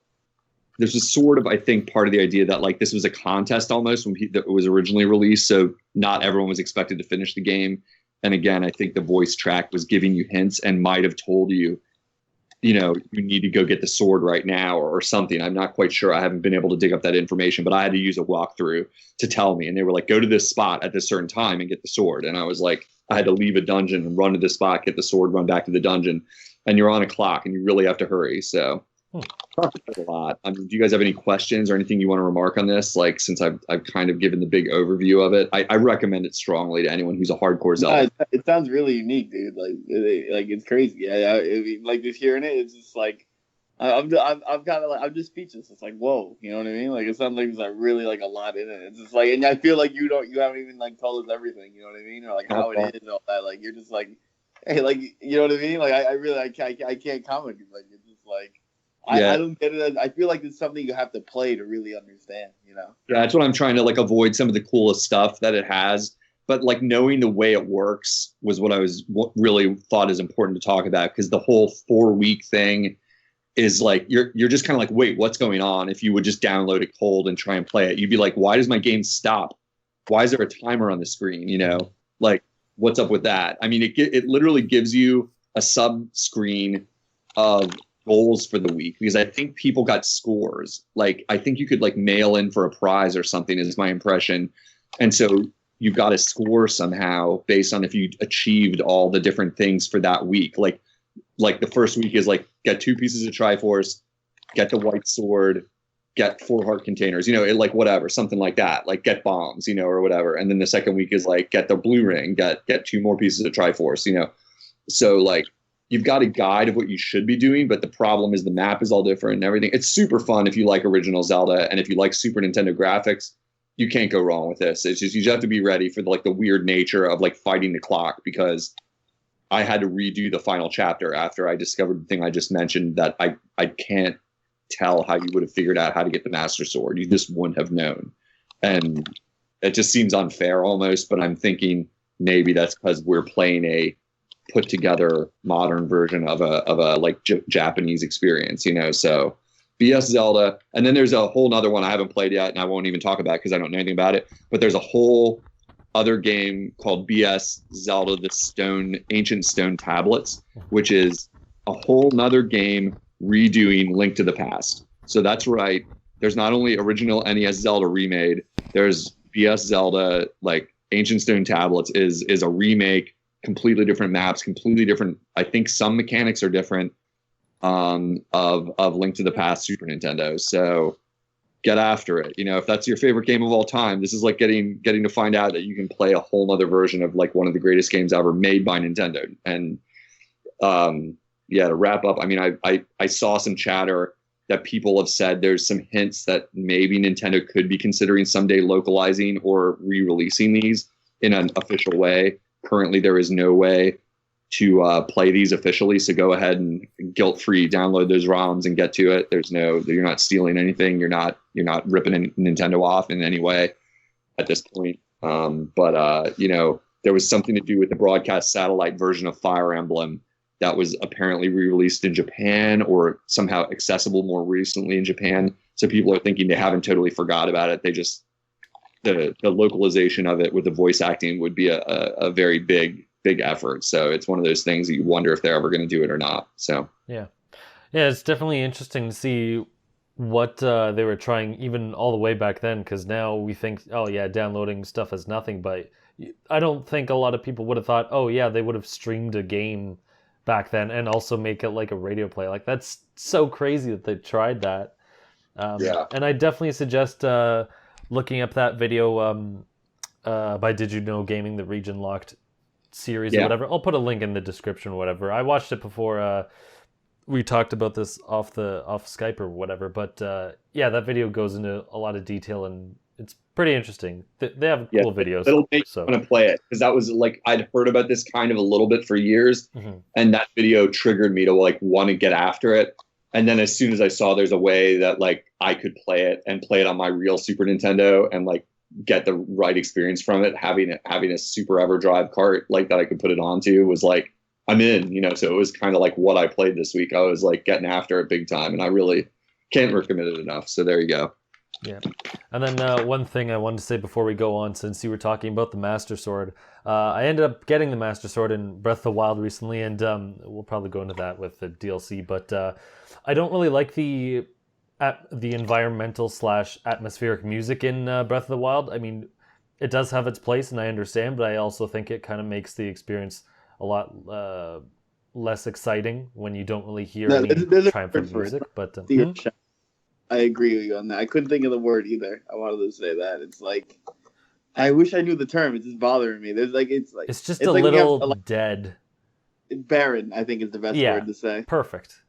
there's a sort of, I think, part of the idea that like this was a contest almost when it was originally released, so not everyone was expected to finish the game. And again, I think the voice track was giving you hints and might have told you, you need to go get the sword right now or something. I'm not quite sure. I haven't been able to dig up that information, but I had to use a walkthrough to tell me. And they were like, go to this spot at this certain time and get the sword. And I was like, I had to leave a dungeon and run to this spot, get the sword, run back to the dungeon. And you're on a clock and you really have to hurry. So a lot. I mean, do you guys have any questions or anything you want to remark on this? Like, since I've kind of given the big overview of it, I recommend it strongly to anyone who's a hardcore Zelda. It sounds really unique, dude. Like it's crazy. I mean, like just hearing it, it's just like I'm kind of like I'm just speechless. It's like whoa, you know what I mean? Like it sounds like there's like really like a lot in it. It's just like, and I feel like you haven't even like told us everything. You know what I mean? Or like how it is and all that. Like you're just like, hey, like you know what I mean? Like I really I can't comment. Like it's just like. Yeah. I don't get it. I feel like it's something you have to play to really understand, Yeah, that's what I'm trying to like avoid some of the coolest stuff that it has. But like knowing the way it works was what I really thought is important to talk about, because the whole 4-week thing is like you're just kind of like, wait, what's going on? If you would just download it cold and try and play it, you'd be like, why does my game stop? Why is there a timer on the screen? Like what's up with that? I mean, it literally gives you a sub screen of goals for the week, because I think people got scores. Like I think you could like mail in for a prize or something is my impression. And so you got a score somehow based on if you achieved all the different things for that week. Like the first week is like get 2 pieces of Triforce, get the white sword, get 4 heart containers, like whatever, something like that, like get bombs, or whatever. And then the second week is like get the blue ring, get 2 more pieces of Triforce, so like you've got a guide of what you should be doing, but the problem is the map is all different and everything. It's super fun if you like original Zelda, and if you like Super Nintendo graphics, you can't go wrong with this. It's just you just have to be ready for the weird nature of like fighting the clock, because I had to redo the final chapter after I discovered the thing I just mentioned, that I can't tell how you would have figured out how to get the Master Sword. You just wouldn't have known. And it just seems unfair almost, but I'm thinking maybe that's because we're playing a put together modern version of a like Japanese experience, so BS Zelda. And then there's a whole nother one I haven't played yet and I won't even talk about because I don't know anything about it, but there's a whole other game called BS Zelda Ancient Stone Tablets, which is a whole nother game redoing Link to the Past. So that's right, there's not only original NES Zelda remade, there's BS Zelda like Ancient Stone Tablets is a remake, completely different maps, completely different. I think some mechanics are different of Link to the Past Super Nintendo. So get after it. If that's your favorite game of all time, this is like getting to find out that you can play a whole other version of like one of the greatest games ever made by Nintendo. And to wrap up, I mean, I saw some chatter that people have said there's some hints that maybe Nintendo could be considering someday localizing or re-releasing these in an official way. Currently, there is no way to play these officially, so go ahead and guilt-free download those ROMs and get to it. You're not stealing anything. You're not ripping Nintendo off in any way at this point. But there was something to do with the broadcast satellite version of Fire Emblem that was apparently re-released in Japan or somehow accessible more recently in Japan. So people are thinking they haven't totally forgot about it. They just the localization of it with the voice acting would be a very big effort. So it's one of those things that you wonder if they're ever going to do it or not. So yeah, it's definitely interesting to see what they were trying even all the way back then, because now we think, oh yeah, downloading stuff is nothing, but I don't think a lot of people would have thought, oh yeah, they would have streamed a game back then and also make it like a radio play. Like, that's so crazy that they tried that. And I definitely suggest looking up that video by Did You Know Gaming, the region locked series or whatever. I'll put a link in the description or whatever. I watched it before we talked about this off Skype or whatever, but yeah, that video goes into a lot of detail and it's pretty interesting. They have cool videos. It'll make you want to play it, because that was like, I'd heard about this kind of a little bit for years, and that video triggered me to like want to get after it. And then as soon as I saw there's a way that like I could play it on my real Super Nintendo and like get the right experience from it, having a Super EverDrive cart like that I could put it onto was like, I'm in, so it was kind of like what I played this week. I was like getting after it big time, and I really can't recommend it enough. So there you go. Yeah. And then one thing I wanted to say before we go on, since you were talking about the Master Sword, I ended up getting the Master Sword in Breath of the Wild recently, and we'll probably go into that with the DLC, but I don't really like the environmental / atmospheric music in Breath of the Wild. I mean, it does have its place, and I understand, but I also think it kind of makes the experience a lot less exciting when you don't really hear any triumphant music. But I agree with you on that. I couldn't think of the word either. I wanted to say that. It's like, I wish I knew the term. It's just bothering me. It's just a little dead. Barren, I think, is the best word to say. Perfect.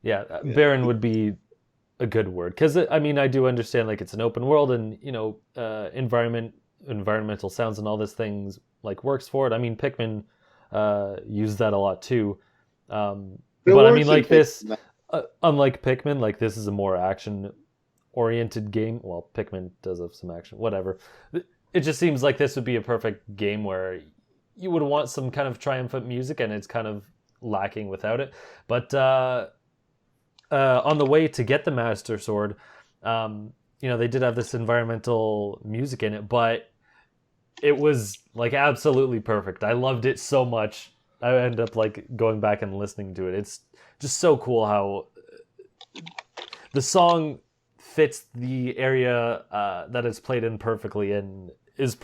Yeah, barren would be a good word, because I mean, I do understand like it's an open world, and environmental sounds and all these things like works for it. I mean, Pikmin use that a lot too. But I mean, like this. Unlike Pikmin, like this is a more action-oriented game. Well, Pikmin does have some action, whatever. It just seems like this would be a perfect game where you would want some kind of triumphant music, and it's kind of lacking without it. But on the way to get the Master Sword, they did have this environmental music in it, but it was like absolutely perfect. I loved it so much. I ended up like going back and listening to it. It's just so cool how the song fits the area that it's played in perfectly, and it's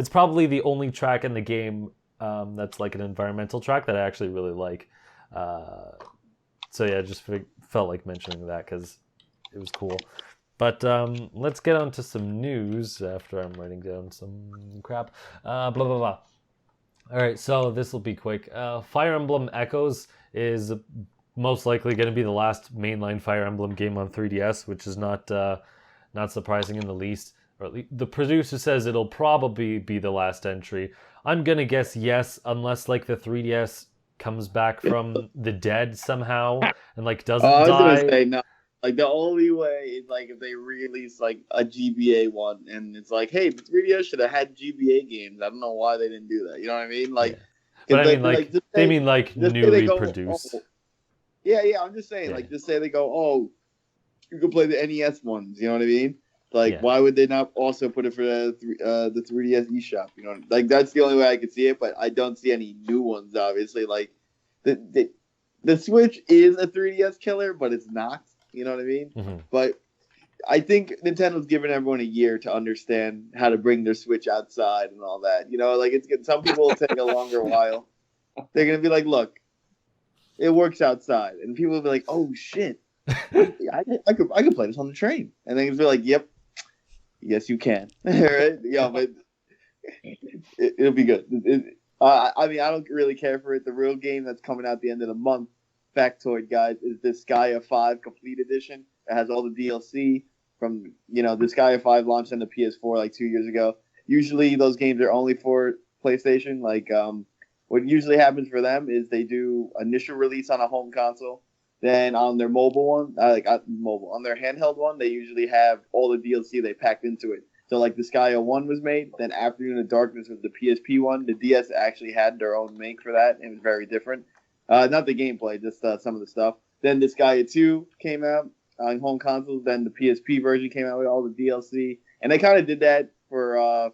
probably the only track in the game that's like an environmental track that I actually really like. So yeah, just felt like mentioning that because it was cool. But let's get on to some news after I'm writing down some crap. Blah, blah, blah. All right, so this will be quick. Fire Emblem Echoes is most likely going to be the last mainline Fire Emblem game on 3DS, which is not surprising in the least. Or at least the producer says it'll probably be the last entry. I'm going to guess yes, unless like the 3DS comes back from the dead somehow and like doesn't die. I was going to say no. Like, the only way is, like, if they release, like, a GBA one, and it's like, hey, the 3DS should have had GBA games. I don't know why they didn't do that. You know what I mean? Like, but I mean, like, they mean, like, newly produced. Yeah, I'm just saying, like, just say they go, oh, you can play the NES ones. You know what I mean? Like, why would they not also put it for the 3DS eShop? You know, like, that's the only way I could see it, but I don't see any new ones, obviously. Like, the Switch is a 3DS killer, but it's not. You know what I mean? Mm-hmm. But I think Nintendo's giving everyone a year to understand how to bring their Switch outside and all that. You know, like some people will take a longer while. They're gonna be like, "Look, it works outside," and people will be like, "Oh shit, I could play this on the train," and then it's be like, "Yep, yes you can." Right? Yeah, but it'll be good. I mean, I don't really care for it. The real game that's coming out at the end of the month, factoid guys, is this Disgaea 5 Complete Edition. It has all the DLC from, the Disgaea 5 launched on the PS4 like 2 years ago. Usually those games are only for PlayStation. Like, what usually happens for them is they do initial release on a home console. Then on their mobile one, on their handheld one, they usually have all the DLC they packed into it. So like Disgaea 1 was made, then Afternoon of Darkness was the PSP one. The DS actually had their own make for that. It was very different. Not the gameplay, just some of the stuff. Then Disgaea 2 came out on home consoles. Then the PSP version came out with all the DLC. And they kind of did that for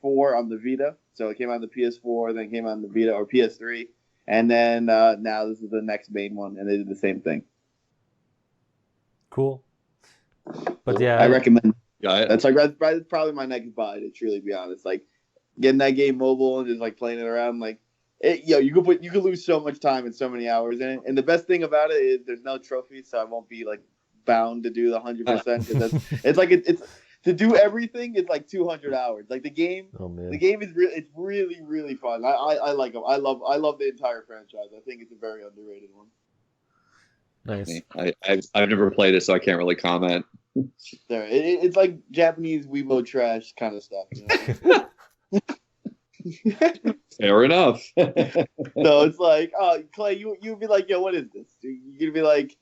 4 on the Vita. So it came out on the PS4, then it came out on the Vita or PS3. And then now this is the next main one, and they did the same thing. Cool. But yeah, I recommend. Yeah, That's probably my next buy, to truly be honest. Like getting that game mobile and just like playing it around, like you could lose so much time and so many hours in it. And the best thing about it is there's no trophies, so I won't be like bound to do the 100%. It's to do everything. It's like 200 hours. Like the game. Oh man. The game is really really fun. I like them. I love the entire franchise. I think it's a very underrated one. Nice. I've never played it, so I can't really comment. It's like Japanese Weibo trash kind of stuff. You know? Fair enough. So it's like, Clay, you'd be like, yo, what is this? You're gonna be like,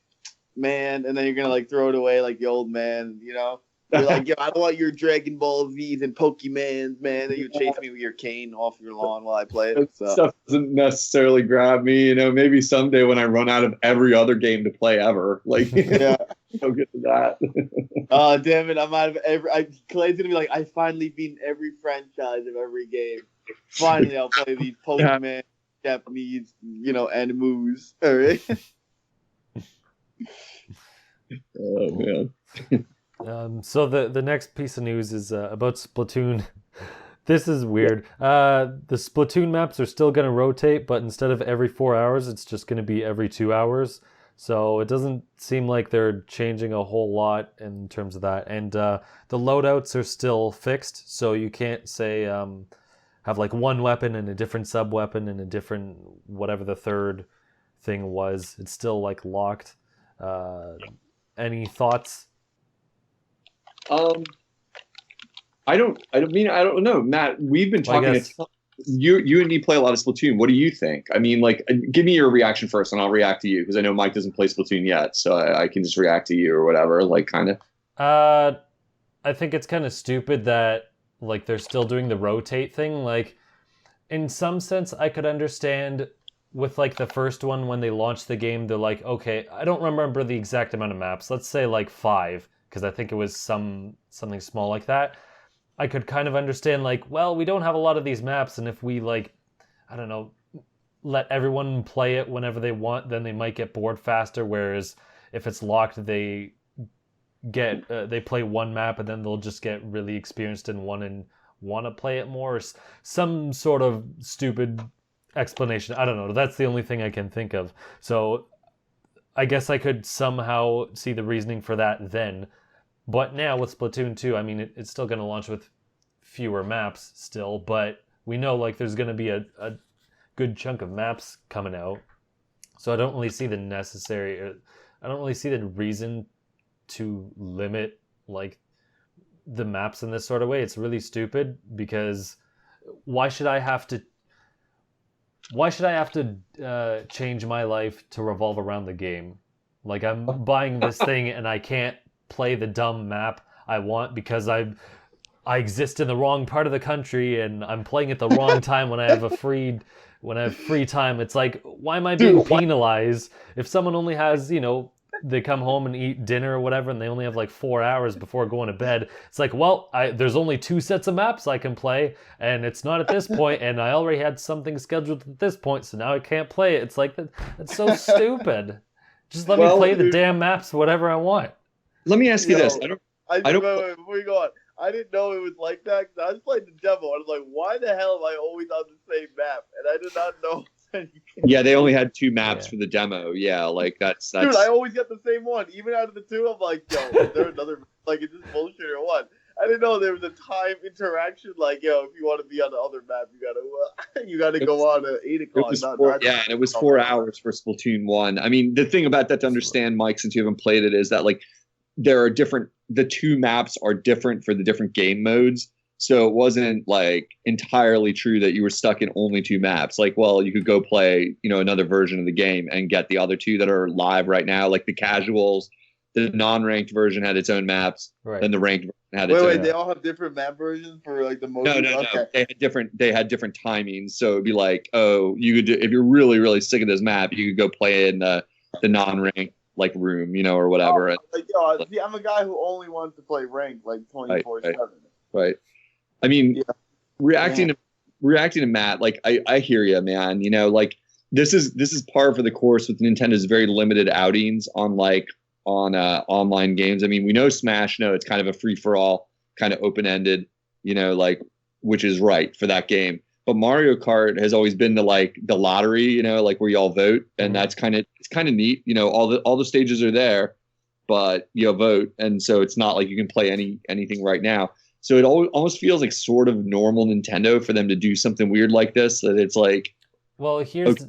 man, and then you're gonna like throw it away like the old man, you know? You're like, yo, I don't want your Dragon Ball Z's and Pokemons, man. And you chase me with your cane off your lawn while I play it. So. Stuff doesn't necessarily grab me, you know. Maybe someday when I run out of every other game to play ever, like, yeah, I'll get to that. Oh, damn it! I'm out of Clay's gonna be like, I finally beat every franchise of every game. Finally, I'll play these Pokemon, Japanese, you know, animus. All right. Oh man. So the next piece of news is about Splatoon. This is weird. The Splatoon maps are still going to rotate, but instead of every 4 hours, it's just going to be every 2 hours. So it doesn't seem like they're changing a whole lot in terms of that. And the loadouts are still fixed, so you can't say have like one weapon and a different sub-weapon and a different whatever the third thing was. It's still like locked. Any thoughts? I don't know, Matt. We've been talking. You and me play a lot of Splatoon. What do you think? I mean, like, give me your reaction first, and I'll react to you because I know Mike doesn't play Splatoon yet, so I can just react to you or whatever. Like, kind of. I think it's kind of stupid that like they're still doing the rotate thing. Like, in some sense, I could understand with like the first one when they launched the game. They're like, okay, I don't remember the exact amount of maps. Let's say like 5. Because I think it was something small like that. I could kind of understand, like, well, we don't have a lot of these maps, and if we, like, I don't know, let everyone play it whenever they want, then they might get bored faster, whereas if it's locked, they play one map, and then they'll just get really experienced in one and want to play it more, or some sort of stupid explanation. I don't know. That's the only thing I can think of. So I guess I could somehow see the reasoning for that then. But now with Splatoon 2, I mean, it's still going to launch with fewer maps still, but we know like there's going to be a good chunk of maps coming out. So I don't really see the reason to limit like the maps in this sort of way. It's really stupid because why should I have to change my life to revolve around the game? Like, I'm buying this thing and I can't play the dumb map I want because I exist in the wrong part of the country and I'm playing at the wrong time when I have free time. It's like, why am I being penalized if someone only has, you know, they come home and eat dinner or whatever and they only have like 4 hours before going to bed. It's like, well, there's only 2 sets of maps I can play and it's not at this point and I already had something scheduled at this point, so now I can't play it. It's like, that's so stupid. Just let me play the damn maps whatever I want. Let me ask you this. Wait, before you go on, I didn't know it was like that because I was playing the demo. I was like, why the hell am I always on the same map? And I did not know. Yeah, they only had 2 maps for the demo. Yeah, like that's. Dude, I always get the same one. Even out of the 2, I'm like, yo, is there another? Like, is this bullshit or what? I didn't know there was a time interaction. Like, yo, if you want to be on the other map, you gotta go on at 8 o'clock. And it was 4 hours for Splatoon 1. I mean, the thing about that to understand, Mike, since you haven't played it, is that like there are the 2 maps are different for the different game modes. So it wasn't like entirely true that you were stuck in only 2 maps. Like, well, you could go play, you know, another version of the game and get the other 2 that are live right now, like the casuals The non-ranked version had its own maps. Right. Then the ranked version had its own. Wait, they all have different map versions for like the most. No. They had different timings. So it'd be like, oh, you could if you're really, really sick of this map, you could go play in the non-ranked like room, or whatever. See, I'm a guy who only wants to play ranked like 24/7. Right. I mean, reacting to Matt, like I hear you, man. Like this is par for the course with Nintendo's very limited outings on online games. I mean, we know Smash, it's kind of a free for all, kind of open ended, like, which is right for that game. But Mario Kart has always been the lottery, like where y'all vote, and that's kind of neat. All the stages are there, but you vote, and so it's not like you can play anything right now. So it almost feels like sort of normal Nintendo for them to do something weird like this. That it's like, well, here's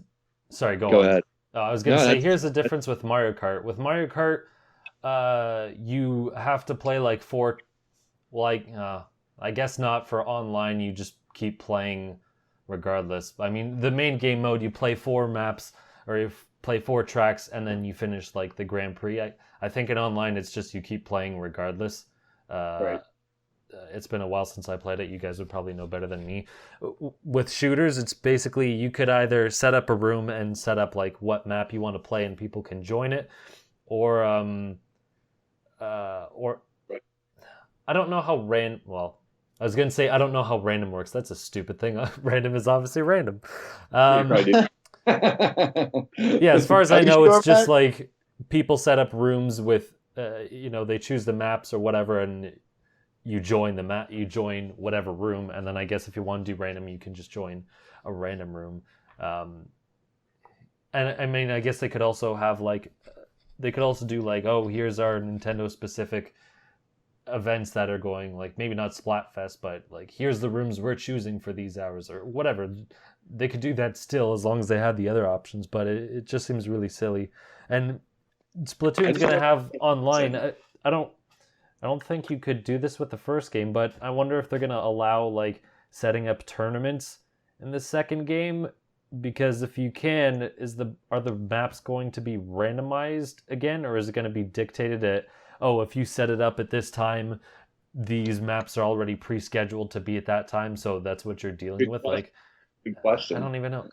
sorry, go ahead. I was gonna say here's the difference with Mario Kart. With Mario Kart, you have to play like four, I guess not for online. You just keep playing regardless. I mean, the main game mode, you play 4 maps or you play 4 tracks, and then you finish like the Grand Prix. I think in online it's just you keep playing regardless. Right. It's been a while since I played it. You guys would probably know better than me. With shooters, it's basically you could either set up a room and set up like what map you want to play and people can join it, or I don't know how I was going to say I don't know how random works. That's a stupid thing. Random is obviously random. Yeah, as far as I know, it's just like people set up rooms with, they choose the maps or whatever, and you join the map, you join whatever room, and then I guess if you want to do random, you can just join a random room. And I mean, I guess they could also have do like, oh, here's our Nintendo specific events that are going, like maybe not Splatfest, but like here's the rooms we're choosing for these hours or whatever. They could do that still as long as they had the other options, but it just seems really silly. And Splatoon's gonna have online. I don't think you could do this with the first game, but I wonder if they're gonna allow like setting up tournaments in the second game, because if you can, are the maps going to be randomized again, or is it going to be dictated at, oh, if you set it up at this time, these maps are already pre-scheduled to be at that time, so that's what you're dealing with? Like, good question. I don't even know.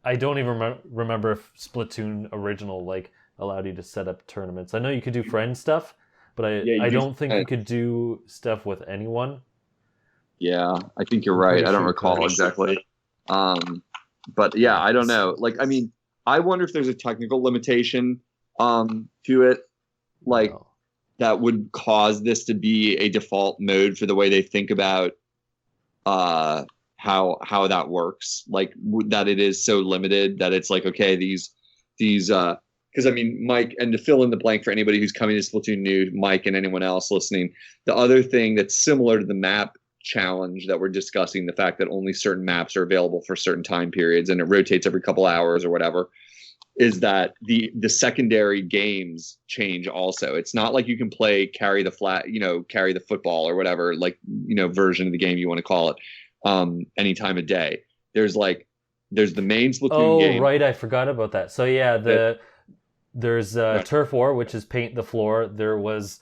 I don't even remember if Splatoon original like allowed you to set up tournaments. I know you could do friend stuff, but I don't think you could do stuff with anyone. Yeah, I think you're right. I don't recall exactly. But yeah, I don't know. Like, I mean, I wonder if there's a technical limitation to it, like that would cause this to be a default mode for the way they think about how that works. Like that it is so limited that it's like, okay, these because I mean, Mike, and to fill in the blank for anybody who's coming to Splatoon new, Mike and anyone else listening, the other thing that's similar to the map challenge that we're discussing, the fact that only certain maps are available for certain time periods and it rotates every couple hours or whatever, is that the secondary games change also. It's not like you can play carry the football or whatever, like, version of the game you want to call it, any time of day. There's the main Splatoon game. Oh, right, I forgot about that. So yeah, there's Turf War, which is paint the floor. There was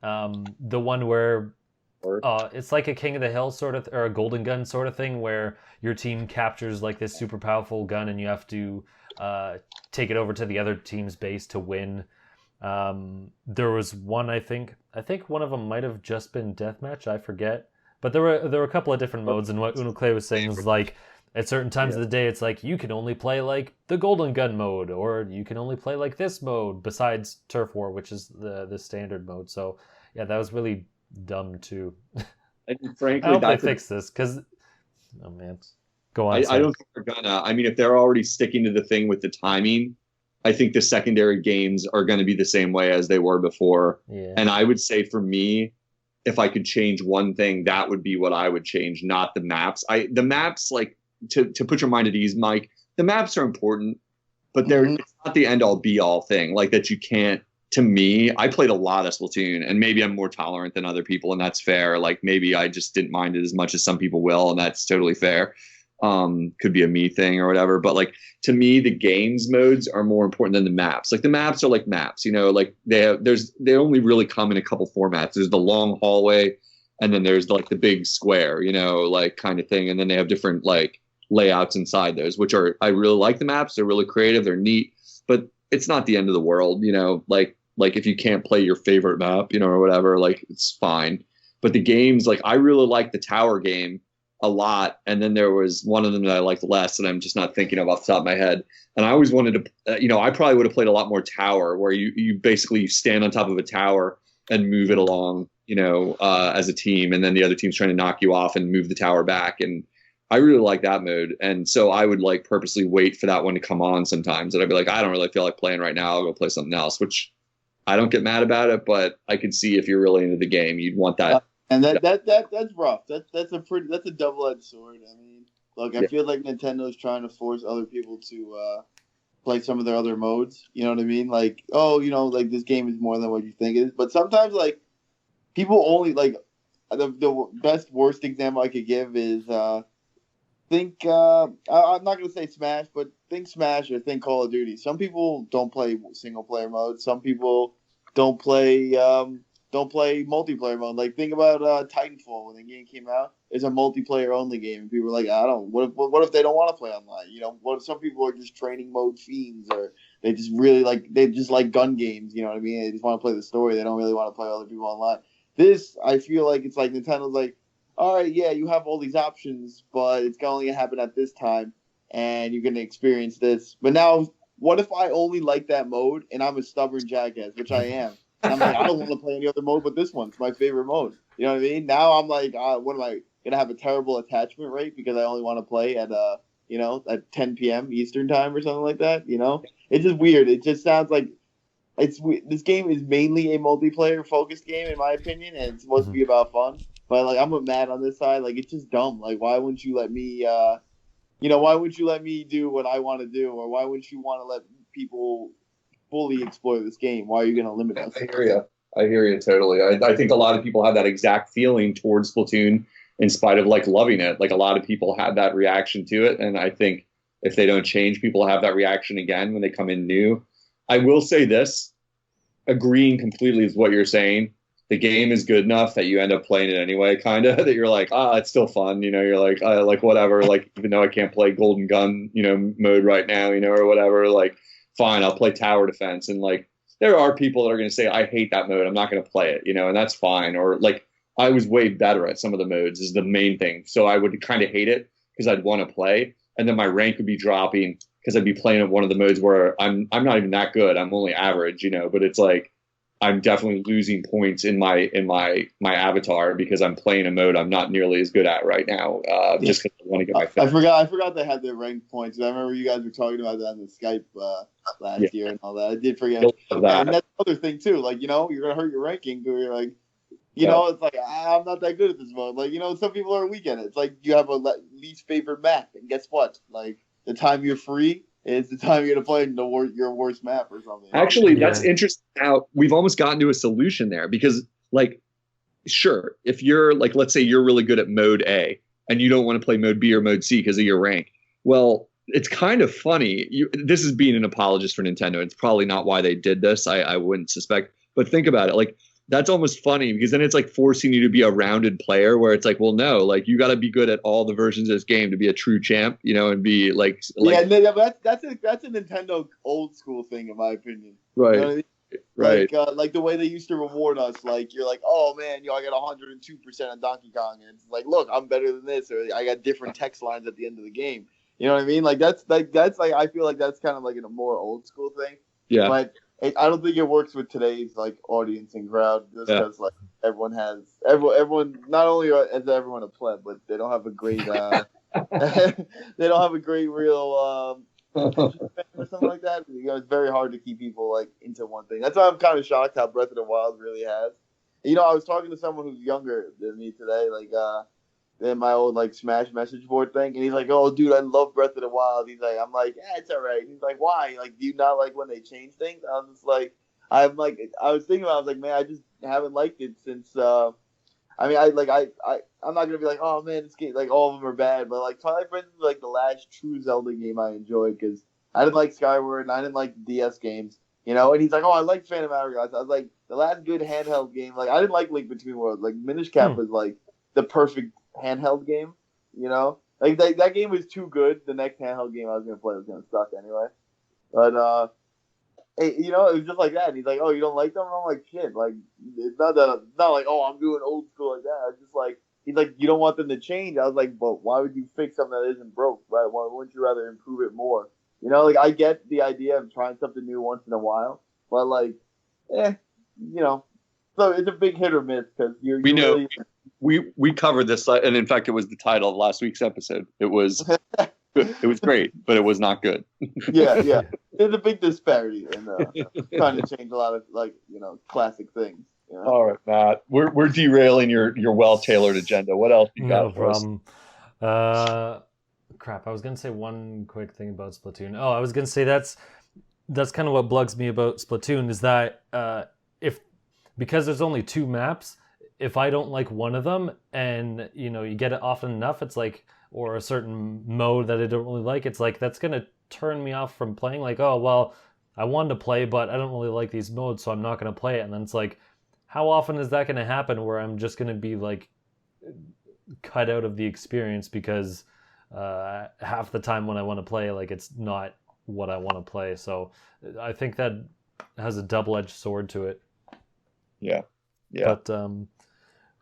the one where it's like a King of the Hill sort of, or a Golden Gun sort of thing, where your team captures like this super powerful gun and you have to take it over to the other team's base to win. There was one, I think one of them might have just been deathmatch. I forget, but there were a couple of different modes. And what Unoclay was saying was like, at certain times of the day, it's like you can only play like the Golden Gun mode, or you can only play like this mode besides Turf War, which is the standard mode. So yeah, that was really dumb too. And frankly, I hope they fix this, because oh man, go on. I don't think they're gonna. I mean, if they're already sticking to the thing with the timing, I think the secondary games are going to be the same way as they were before. Yeah. And I would say for me, if I could change one thing, that would be what I would change, not the maps. The maps, like, to put your mind at ease, Mike, the maps are important, but it's not the end all be all thing. Like that you can't. To me, I played a lot of Splatoon, and maybe I'm more tolerant than other people, and that's fair. Like maybe I just didn't mind it as much as some people will, and that's totally fair. Could be a me thing or whatever, but like to me, the games modes are more important than the maps. Like the maps are like maps, like they only really come in a couple formats. There's the long hallway, and then there's like the big square, like kind of thing, and then they have different like layouts inside those, which are I really like the maps. They're really creative, they're neat, but it's not the end of the world, like if you can't play your favorite map, or whatever, like it's fine. But the games, like I really like the tower game a lot, and then there was one of them that I liked less, and I'm just not thinking of off the top of my head. And I always wanted to, I probably would have played a lot more tower, where you basically stand on top of a tower and move it along, as a team, and then the other team's trying to knock you off and move the tower back. And I really like that mode, and so I would like purposely wait for that one to come on sometimes, and I'd be like, I don't really feel like playing right now. I'll go play something else, which I don't get mad about it, but I could see if you're really into the game, you'd want that. And that's rough. That's a double-edged sword. I mean, look, I feel like Nintendo's trying to force other people to play some of their other modes. You know what I mean? Like, like this game is more than what you think it is. But sometimes, like, people only like the best worst example I could give is think I'm not gonna say Smash, but think Smash or think Call of Duty. Some people don't play single player mode. Some people don't play multiplayer mode. Like think about Titanfall when the game came out. It's a multiplayer only game, and people were like, I don't. What if they don't want to play online? What if some people are just training mode fiends, or they just really like gun games. You know what I mean? They just want to play the story. They don't really want to play other people online. This I feel like it's like Nintendo's like, all right, yeah, you have all these options, but it's only gonna happen at this time, and you're gonna experience this. But now, what if I only like that mode, and I'm a stubborn jackass, which I am? I'm like, I don't want to play any other mode but this one. It's my favorite mode. You know what I mean? Now I'm like, what am I gonna have a terrible attachment rate because I only want to play at at 10 p.m. Eastern time or something like that? It's just weird. It just sounds like this game is mainly a multiplayer focused game in my opinion, and it's supposed to be about fun. But like, I'm mad on this side. Like, it's just dumb. Like, why wouldn't you let me? Why wouldn't you let me do what I want to do, or why wouldn't you want to let people fully explore this game? Why are you going to limit us? I hear you totally. I think a lot of people have that exact feeling towards Splatoon in spite of like loving it. Like a lot of people had that reaction to it. And I think if they don't change, people have that reaction again when they come in new. I will say this, agreeing completely with what you're saying. The game is good enough that you end up playing it anyway, kind of, that you're like, it's still fun. You're like, whatever, like, even though I can't play Golden Gun, mode right now, or whatever, like, fine, I'll play tower defense. And like, there are people that are going to say, I hate that mode, I'm not going to play it, and that's fine. Or like, I was way better at some of the modes is the main thing. So I would kind of hate it because I'd want to play. And then my rank would be dropping because I'd be playing at one of the modes where I'm not even that good. I'm only average, but it's like, I'm definitely losing points in my avatar because I'm playing a mode I'm not nearly as good at right now. Just because I want to get my. I forgot they had their ranked points. I remember you guys were talking about that on the Skype last year and all that. I did forget that. And that's the other thing too. Like you're gonna hurt your ranking. You're like, it's like I'm not that good at this mode. Like some people are weak at it. It's like you have a least favorite map, and guess what? Like the time you're free. It's the time you're going to play your worst map or something. Actually, that's interesting. Now, we've almost gotten to a solution there because, like, sure, if you're, like, let's say you're really good at mode A and you don't want to play mode B or mode C because of your rank. Well, it's kind of funny. This is being an apologist for Nintendo. It's probably not why they did this. I wouldn't suspect. But think about it. Like, that's almost funny because then it's like forcing you to be a rounded player where it's like, well, no, like you got to be good at all the versions of this game to be a true champ, and be like yeah, that's a Nintendo old school thing in my opinion. Right. You know what I mean? Right. Like the way they used to reward us, like you're like, oh man, I got 102% on Donkey Kong, and it's like, look, I'm better than this, or I got different text lines at the end of the game. You know what I mean? Like that's like I feel like that's kind of like in a more old school thing. Yeah. But I don't think it works with today's like audience and crowd, just because like everyone not only has everyone a pleb, but they don't have a great they don't have a great real or something like that. It's very hard to keep people like into one thing. That's why I'm kind of shocked how Breath of the Wild really has. I was talking to someone who's younger than me today, like in my old like Smash message board thing, and he's like, "Oh, dude, I love Breath of the Wild." He's like, "I'm like, yeah, it's alright." He's like, "Why? Like, do you not like when they change things?" I was thinking about it, I was like, man, I just haven't liked it since I mean, I'm not gonna be like, oh man, this game, like all of them are bad, but like Twilight Princess is like the last true Zelda game I enjoyed because I didn't like Skyward and I didn't like the DS games, you know. And he's like, oh, I like Phantom Hourglass. I was like, the last good handheld game. Like I didn't like Link Between Worlds. Like Minish Cap was like the perfect handheld game, you know. Like that game was too good. The next handheld game I was gonna play was gonna suck anyway. But hey, you know, it was just like that. And he's like, "Oh, you don't like them?" And I'm like, "Shit!" Like, it's not like, "Oh, I'm doing old school like that." I was just like, he's like, "You don't want them to change." I was like, "But why would you fix something that isn't broke? Right? Why wouldn't you rather improve it more?" You know, like I get the idea of trying something new once in a while, but like, you know, so it's a big hit or miss because We you know really. we covered this, and in fact, it was the title of last week's episode. It was it was great, but it was not good. Yeah. There's a big disparity in trying to change a lot of classic things. You know? All right, Matt, we're derailing your well tailored agenda. What else you got No for us? problem. Crap, I was gonna say one quick thing about Splatoon. Oh, I was gonna say that's kind of what bugs me about Splatoon is that if because there's only 2 maps, if I don't like one of them and you get it often enough, it's like, or a certain mode that I don't really like, it's like that's gonna turn me off from playing. Like, oh well, I wanted to play, but I don't really like these modes, so I'm not gonna play it. And then it's like, how often is that gonna happen where I'm just gonna be like cut out of the experience because half the time when I want to play, like it's not what I want to play. So I think that has a double-edged sword to it. Yeah. But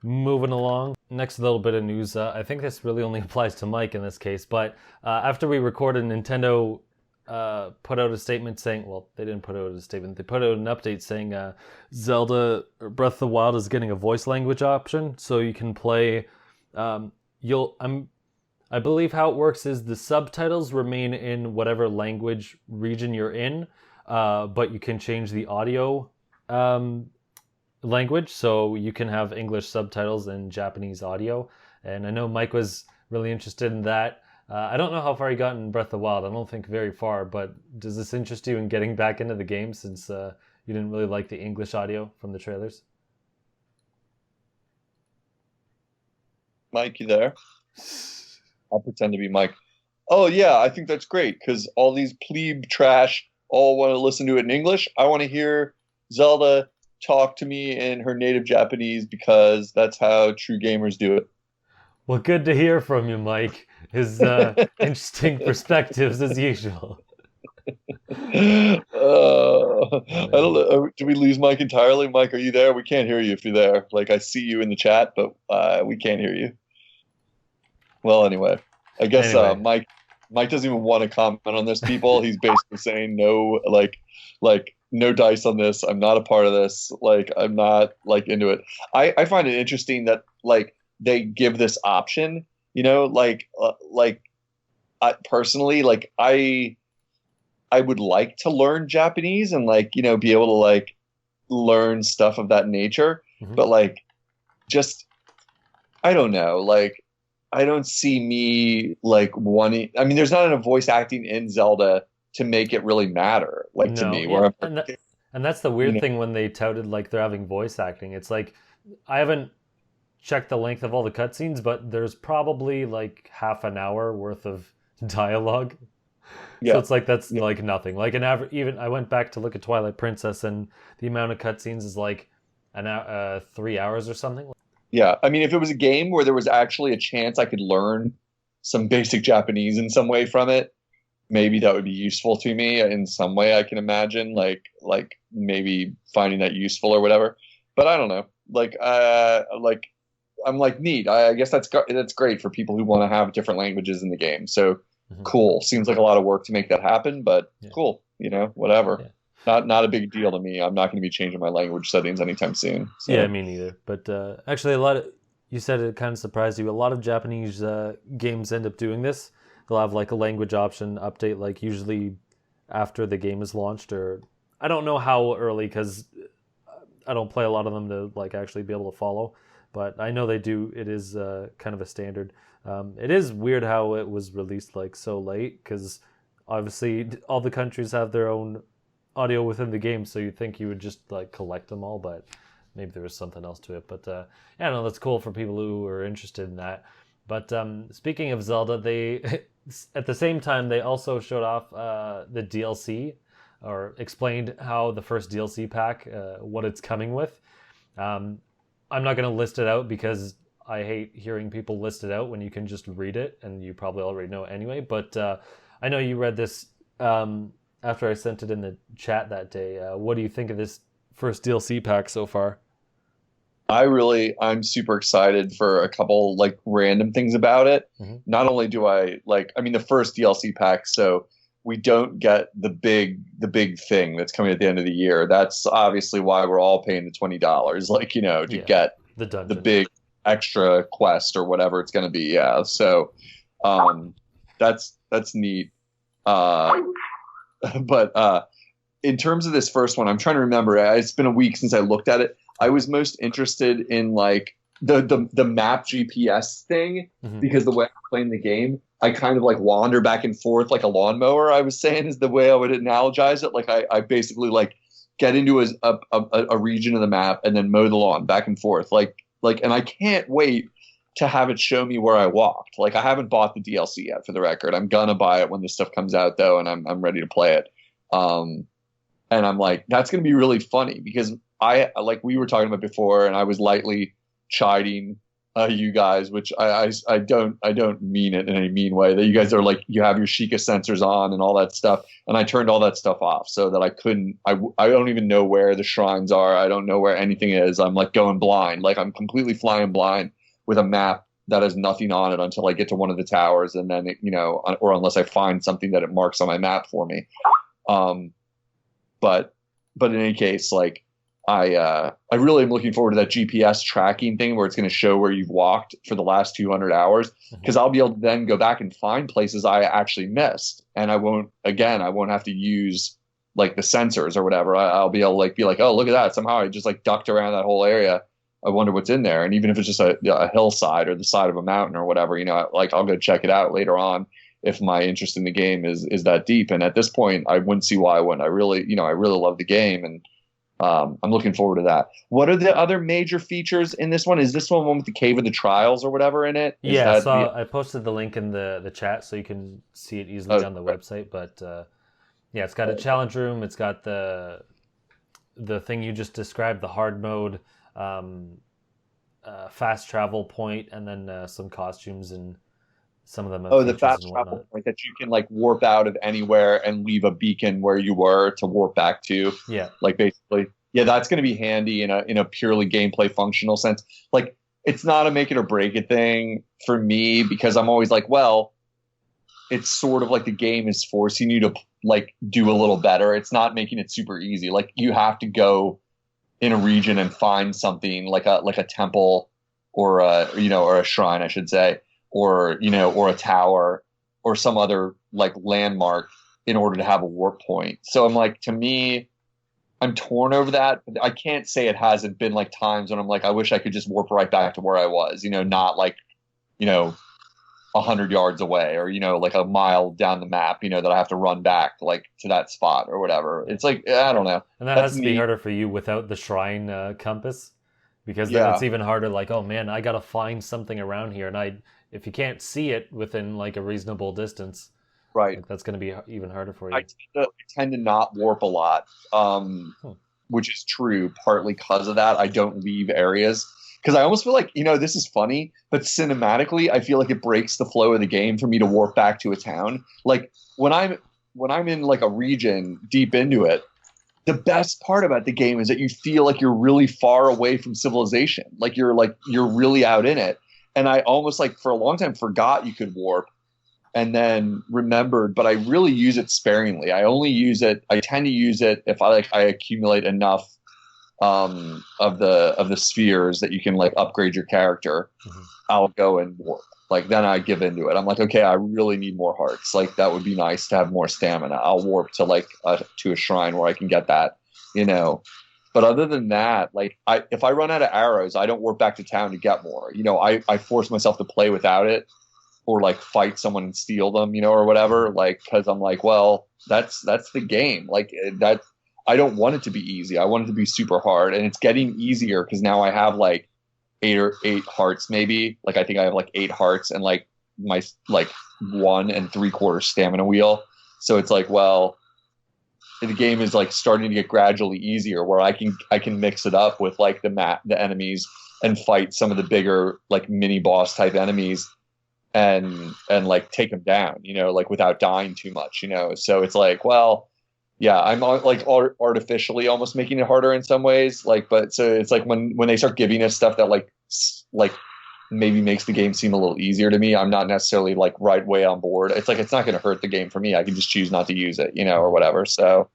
moving along, next little bit of news. I think this really only applies to Mike in this case, but after we recorded, Nintendo put out a statement saying, well, they didn't put out a statement, they put out an update saying Zelda Breath of the Wild is getting a voice language option, so you can play. I believe how it works is the subtitles remain in whatever language region you're in, but you can change the audio language, so you can have English subtitles and Japanese audio. And I know Mike was really interested in that. I don't know how far he got in Breath of the Wild. I don't think very far, but does this interest you in getting back into the game since you didn't really like the English audio from the trailers? Mike, you there? I'll pretend to be Mike. Oh yeah, I think that's great because all these plebe trash all want to listen to it in English. I want to hear Zelda talk to me in her native Japanese because that's how true gamers do it. Well, good to hear from you, Mike. His interesting perspectives as usual. I don't know. Do we lose Mike entirely? Mike, are you there? We can't hear you if you're there. Like I see you in the chat, but we can't hear you. Well, anyway, I guess Mike doesn't even want to comment on this. People, he's basically saying no, like no dice on this. I'm not a part of this. Like I'm not like into it. I find it interesting that like they give this option. You know, I personally like I would like to learn Japanese and like be able to like learn stuff of that nature, but like just I don't know like. I don't see me like wanting. I mean, there's not enough voice acting in Zelda to make it really matter. Like to me, where and that's the weird thing when they touted like they're having voice acting. It's like I haven't checked the length of all the cutscenes, but there's probably like half an hour worth of dialogue. Yeah. So it's like that's like nothing. Like an average. Even I went back to look at Twilight Princess, and the amount of cutscenes is like 3 hours or something. Yeah, I mean, if it was a game where there was actually a chance I could learn some basic Japanese in some way from it, maybe that would be useful to me in some way. I can imagine, like maybe finding that useful or whatever. But I don't know. I'm like neat. I guess that's great for people who want to have different languages in the game. So cool. Seems like a lot of work to make that happen, but cool. Whatever. Yeah. Not a big deal to me. I'm not going to be changing my language settings anytime soon. So. Yeah, me neither. But actually, you said it kind of surprised you. A lot of Japanese games end up doing this. They'll have like a language option update, like usually after the game is launched, or I don't know how early because I don't play a lot of them to like actually be able to follow. But I know they do. It is kind of a standard. It is weird how it was released like so late because obviously all the countries have their own audio within the game, so you think you would just like collect them all, but maybe there was something else to it. But yeah, no, that's cool for people who are interested in that. But speaking of Zelda, they at the same time they also showed off the DLC, or explained how the first DLC pack, what it's coming with. I'm not going to list it out because I hate hearing people list it out when you can just read it, and you probably already know anyway. But I know you read this after I sent it in the chat that day. What do you think of this first DLC pack so far? I'm super excited for a couple like random things about it. Mm-hmm. Not only do I the first DLC pack, so we don't get the big thing that's coming at the end of the year. That's obviously why we're all paying the $20, to get the dungeon, the big extra quest or whatever it's going to be. Yeah. So, that's neat. But in terms of this first one, I'm trying to remember. It's been a week since I looked at it. I was most interested in like the map GPS thing, mm-hmm. because the way I'm playing the game, I kind of like wander back and forth like a lawnmower, I was saying, is the way I would analogize it. Like I basically like get into a region of the map and then mow the lawn back and forth. And I can't wait to have it show me where I walked. Like, I haven't bought the DLC yet, for the record. I'm gonna buy it when this stuff comes out though, and I'm ready to play it. And I'm like, that's gonna be really funny, because like we were talking about before, and I was lightly chiding you guys, which I don't mean it in any mean way, that you guys are like, you have your Sheikah sensors on and all that stuff, and I turned all that stuff off so that I don't even know where the shrines are. I don't know where anything is. I'm like going blind, like I'm completely flying blind with a map that has nothing on it until I get to one of the towers, and then or unless I find something that it marks on my map for me. But in any case, like I really am looking forward to that GPS tracking thing where it's going to show where you've walked for the last 200 hours, because I'll be able to then go back and find places I actually missed, and I won't have to use like the sensors or whatever. I'll be able to be like, oh, look at that, somehow I just like ducked around that whole area. I wonder what's in there. And even if it's just a hillside or the side of a mountain or whatever, like I'll go check it out later on if my interest in the game is that deep. And at this point, I wouldn't see why I wouldn't. I really love the game, and I'm looking forward to that. What are the other major features in this one? Is this one with the Cave of the Trials or whatever in it? I posted the link in the chat so you can see it easily on the website. But yeah, it's got a challenge room. It's got the thing you just described, the hard mode, fast travel point, and then some costumes, and some of them have the fast travel point that you can like warp out of anywhere and leave a beacon where you were to warp back to. Yeah, like basically, yeah, that's going to be handy in a purely gameplay functional sense. Like, it's not a make it or break it thing for me, because I'm always like, well, it's sort of like the game is forcing you to like do a little better. It's not making it super easy. Like, you have to go in a region and find something like a temple or a shrine, I should say, or a tower or some other like landmark in order to have a warp point. So I'm like, to me, I'm torn over that. I can't say it hasn't been like times when I'm like, I wish I could just warp right back to where I was, not like, 100 yards away, or, like a mile down the map, that I have to run back like to that spot or whatever. It's like, I don't know. And that has to be harder for you without the shrine compass, because then it's even harder. Like, oh man, I got to find something around here. And if you can't see it within like a reasonable distance, right, like, that's going to be even harder for you. I tend to not warp a lot, which is true, partly because of that. I don't leave areas, because I almost feel like, this is funny, but cinematically, I feel like it breaks the flow of the game for me to warp back to a town. Like, when I'm in like a region deep into it, the best part about the game is that you feel like you're really far away from civilization. Like you're really out in it. And I almost like for a long time forgot you could warp, and then remembered, but I really use it sparingly. I tend to use it if I accumulate enough of the spheres that you can like upgrade your character. Mm-hmm. I'll go and warp. Like, then I give into it. I'm like, okay, I really need more hearts. Like, that would be nice to have more stamina. I'll warp to like to a shrine where I can get that, But other than that, like, if I run out of arrows, I don't warp back to town to get more. I force myself to play without it, or like fight someone and steal them, or whatever. Like, because I'm like, well, that's the game. Like, that I don't want it to be easy. I want it to be super hard, and it's getting easier because now I have like eight hearts, maybe. Like I think I have like 8 hearts and like my like 1 3/4 stamina wheel. So it's like, well, the game is like starting to get gradually easier, where I can mix it up with like the enemies and fight some of the bigger like mini boss type enemies and like take them down, like without dying too much. So it's like, well, yeah, I'm like artificially almost making it harder in some ways, like, but so it's like when they start giving us stuff that like maybe makes the game seem a little easier to me, I'm not necessarily like right way on board. It's like, it's not going to hurt the game for me. I can just choose not to use it, or whatever. So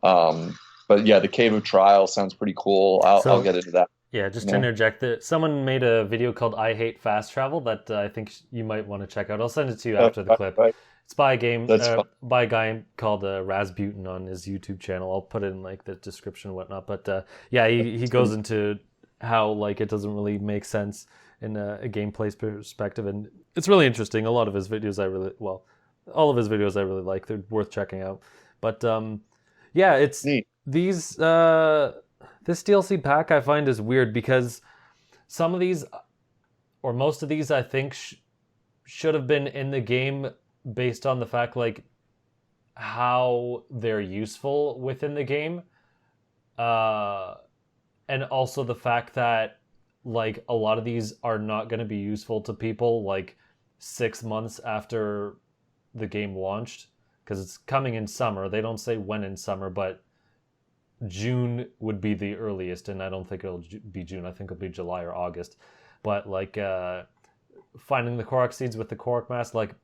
but yeah, the Cave of Trial sounds pretty cool. I'll get into that. Yeah, just to interject, someone made a video called "I Hate Fast Travel" that I think you might want to check out. I'll send it to you after the clip. Right. It's by a guy called Rasputin on his YouTube channel. I'll put it in like the description and whatnot. But yeah, he goes into how like it doesn't really make sense in a gameplay perspective, and it's really interesting. A lot of his videos all of his videos I really like. They're worth checking out. But yeah, it's neat. These this DLC pack I find is weird because some of these, or most of these, I think should have been in the game based on the fact like how they're useful within the game, and also the fact that like a lot of these are not going to be useful to people like 6 months after the game launched, because it's coming in summer. They don't say when in summer, but June would be the earliest, and I don't think it'll be June. I think it'll be July or August. But like finding the Korok seeds with the Korok mask, like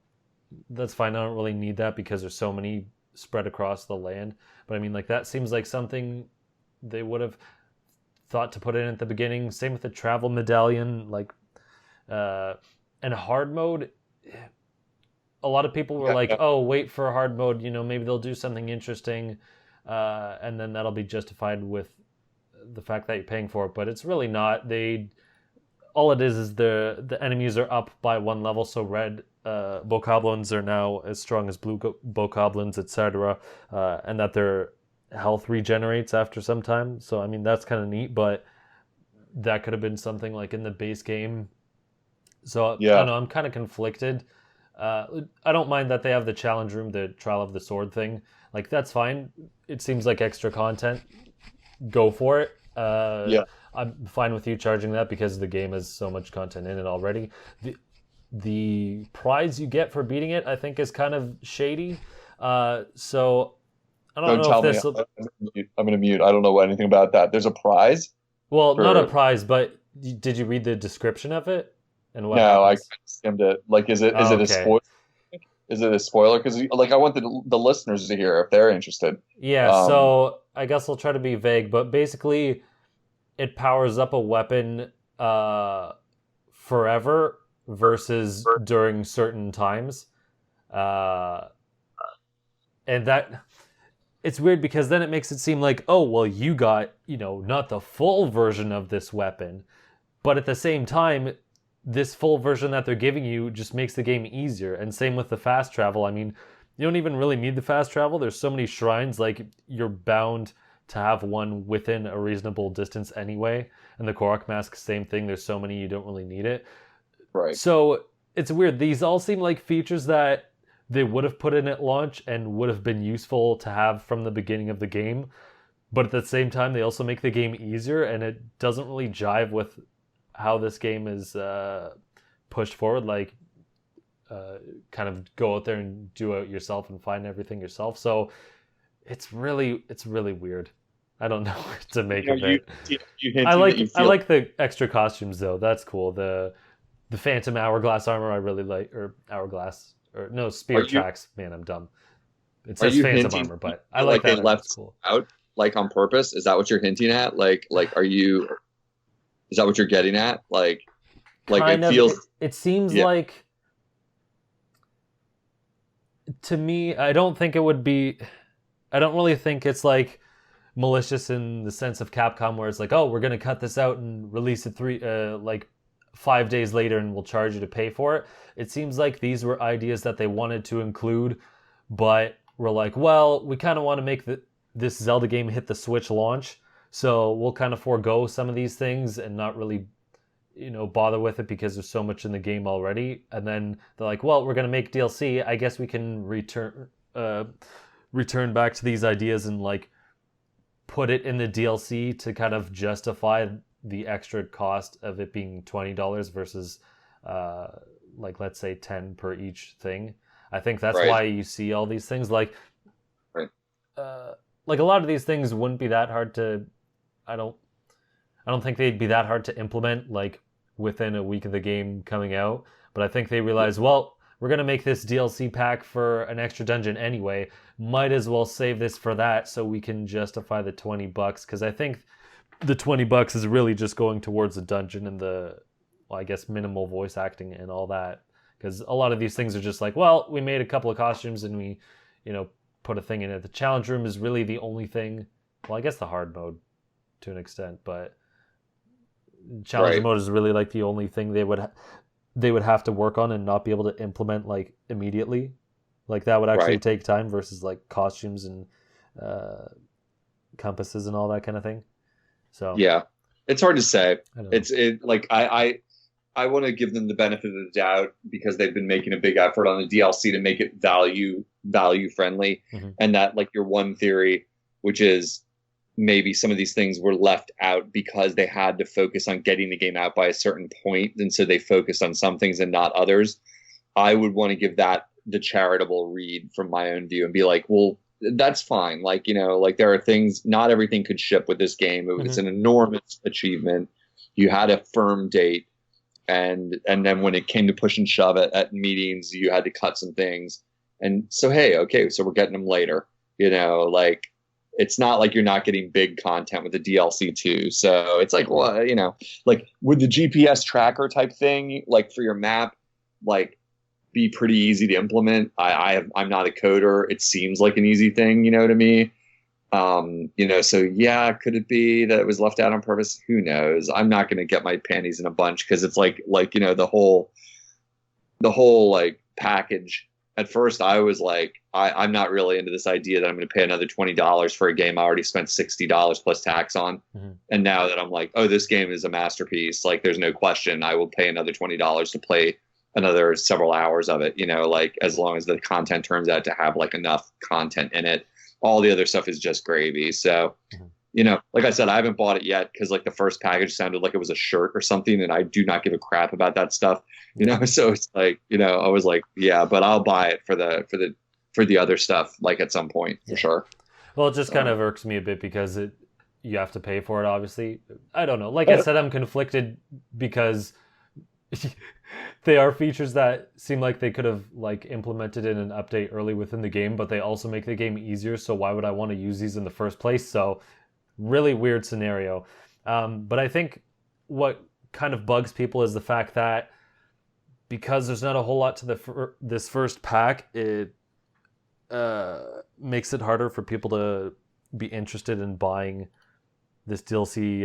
that's fine. I don't really need that because there's so many spread across the land. But I mean, like that seems like something they would have thought to put in at the beginning. Same with the travel medallion, like and hard mode. A lot of people were like, "Oh, wait for hard mode. Maybe they'll do something interesting." And then that'll be justified with the fact that you're paying for it, but it's really not. All it is the enemies are up by 1 level, so red bokoblins are now as strong as blue bokoblins, etc., and that their health regenerates after some time. So I mean that's kind of neat, but that could have been something like in the base game. So yeah. I don't know, I'm kind of conflicted. I don't mind that they have the challenge room, the trial of the sword thing. Like that's fine. It seems like extra content. Go for it. Yeah, I'm fine with you charging that because the game has so much content in it already. The prize you get for beating it, I think, is kind of shady. So I don't know if this. I'm gonna mute. I don't know anything about that. There's a prize. Well, not a prize, but did you read the description of it? And what? No, happens? I skimmed it. Like, is it a spoiler? Is it a spoiler? Because like I want the listeners to hear if they're interested. Yeah, so I guess I'll try to be vague, but basically, it powers up a weapon forever versus during certain times, and that it's weird because then it makes it seem like, oh well, you got not the full version of this weapon, but at the same time, this full version that they're giving you just makes the game easier. And same with the fast travel. I mean, you don't even really need the fast travel. There's so many shrines, like you're bound to have one within a reasonable distance anyway. And the Korok mask, same thing. There's so many you don't really need it. Right. So it's weird. These all seem like features that they would have put in at launch and would have been useful to have from the beginning of the game. But at the same time, they also make the game easier, and it doesn't really jive with how this game is pushed forward, like kind of go out there and do it yourself and find everything yourself. So it's really weird. I don't know what to make of it. I like the extra costumes though. That's cool. The Phantom Hourglass armor I really like, or Hourglass, or no, Spear Tracks. Man, I'm dumb. It says Phantom armor, but I like that. They left cool. out like on purpose. Is that what you're hinting at? Like are you? Is that what you're getting at? Like it feels. It seems like, to me, I don't think it would be. I don't really think it's like malicious in the sense of Capcom, where it's like, oh, we're gonna cut this out and release it 5 days later, and we'll charge you to pay for it. It seems like these were ideas that they wanted to include, but we're like, well, we kind of want to make this Zelda game hit the Switch launch, so we'll kind of forego some of these things and not really, bother with it because there's so much in the game already. And then they're like, well, we're gonna make DLC. I guess we can return back to these ideas and like put it in the DLC to kind of justify the extra cost of it being $20 versus like let's say 10 per each thing. I think that's Right. why you see all these things like Right. Like a lot of these things wouldn't be that hard to I don't think they'd be that hard to implement like within a week of the game coming out, but I think they realize, well, we're going to make this DLC pack for an extra dungeon anyway. Might as well save this for that so we can justify the $20 because I think the $20 is really just going towards the dungeon and the, well, I guess minimal voice acting and all that, because a lot of these things are just like, well, we made a couple of costumes and we, put a thing in it. The challenge room is really the only thing. Well, I guess the hard mode to an extent, but challenge Right. mode is really like the only thing they would have to work on and not be able to implement like immediately. Like that would actually Right. take time versus like costumes and compasses and all that kind of thing. So Yeah, it's hard to say. I don't know. Like I want to give them the benefit of the doubt because they've been making a big effort on the DLC to make it value friendly. Mhm. And that, like, your one theory, which is maybe some of these things were left out because they had to focus on getting the game out by a certain point, and so they focused on some things and not others. I would want to give that the charitable read from my own view and be like, well, that's fine. Like, like there are things, not everything could ship with this game. It was an enormous achievement. You had a firm date. And then when it came to push and shove at meetings, you had to cut some things. And so, hey, okay, so we're getting them later. Like, it's not like you're not getting big content with the DLC too. So it's like, well, like would the GPS tracker type thing, like for your map, like be pretty easy to implement? I'm not a coder. It seems like an easy thing, to me. So yeah, could it be that it was left out on purpose? Who knows? I'm not going to get my panties in a bunch because it's like, the whole like package. At first I was like, I'm not really into this idea that I'm going to pay another $20 for a game I already spent $60 plus tax on. Mm-hmm. And now that I'm like, oh, this game is a masterpiece. Like there's no question I will pay another $20 to play another several hours of it, like as long as the content turns out to have like enough content in it. All the other stuff is just gravy. So, like I said, I haven't bought it yet because like the first package sounded like it was a shirt or something, and I do not give a crap about that stuff. So it's like, I was like, yeah, but I'll buy it for the other stuff, like at some point for sure. Well, it just kind of irks me a bit because you have to pay for it, obviously. I don't know. Like I said, I'm conflicted because they are features that seem like they could have like implemented in an update early within the game, but they also make the game easier. So why would I want to use these in the first place? So really weird scenario. But I think what kind of bugs people is the fact that because there's not a whole lot to this first pack, it makes it harder for people to be interested in buying this DLC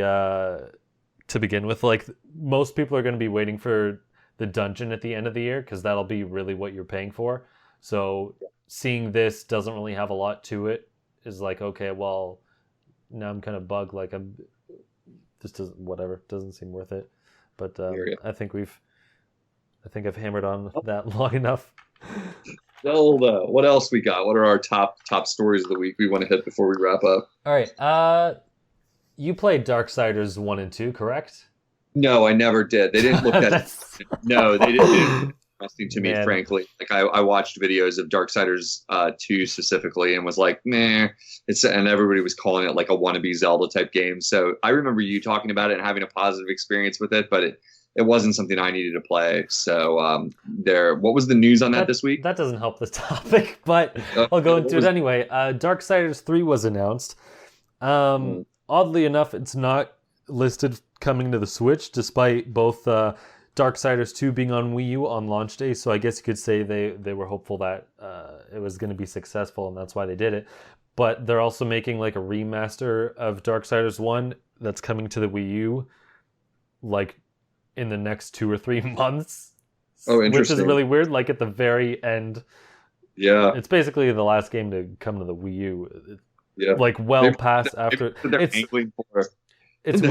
to begin with. Like most people are going to be waiting for the dungeon at the end of the year because that'll be really what you're paying for. So seeing this doesn't really have a lot to it is like, okay, well, now I'm kind of bugged. Like this doesn't seem worth it. But I think I've hammered on that long enough. Zelda. What else we got? What are our top stories of the week we want to hit before we wrap up? All right. You played Darksiders 1 and 2, correct? No, I never did. They didn't look that. No, they didn't. Interesting to me, Man. frankly. Like I watched videos of Darksiders 2 specifically and was like, meh. And everybody was calling it like a wannabe Zelda type game. So I remember you talking about it and having a positive experience with it, but it wasn't something I needed to play. So what was the news on that this week? That doesn't help the topic, but I'll go into it anyway. Darksiders 3 was announced. Oddly enough, it's not listed coming to the Switch, despite both Darksiders 2 being on Wii U on launch day. So I guess you could say they were hopeful that it was going to be successful, and that's why they did it. But they're also making like a remaster of Darksiders 1 that's coming to the Wii U, like in the next 2 or 3 months. Oh, interesting. Which is really weird. Like at the very end. Yeah. It's basically the last game to come to the Wii U. Yeah. like well past after. They're It's angling for. it's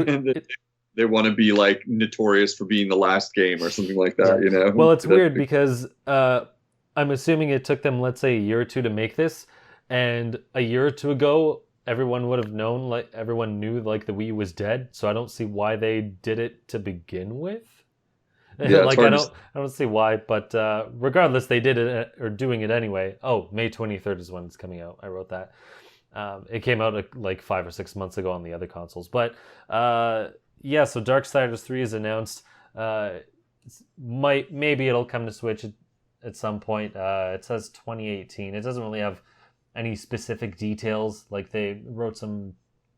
They want to be like notorious for being the last game or something like that, yeah. you know? Well, it's weird because I'm assuming it took them, let's say, a year or two to make this, and a year or two ago, everyone would have known, like everyone knew, like the Wii was dead. So I don't see why they did it to begin with. Yeah, it's Like hard I don't see why, but regardless, they did it or doing it anyway. Oh, May 23rd is when it's coming out. I wrote that. It came out like 5 or 6 months ago on the other consoles, but yeah. So Darksiders 3 is announced. Maybe it'll come to Switch at some point. It says 2018. It doesn't really have any specific details. Like they wrote some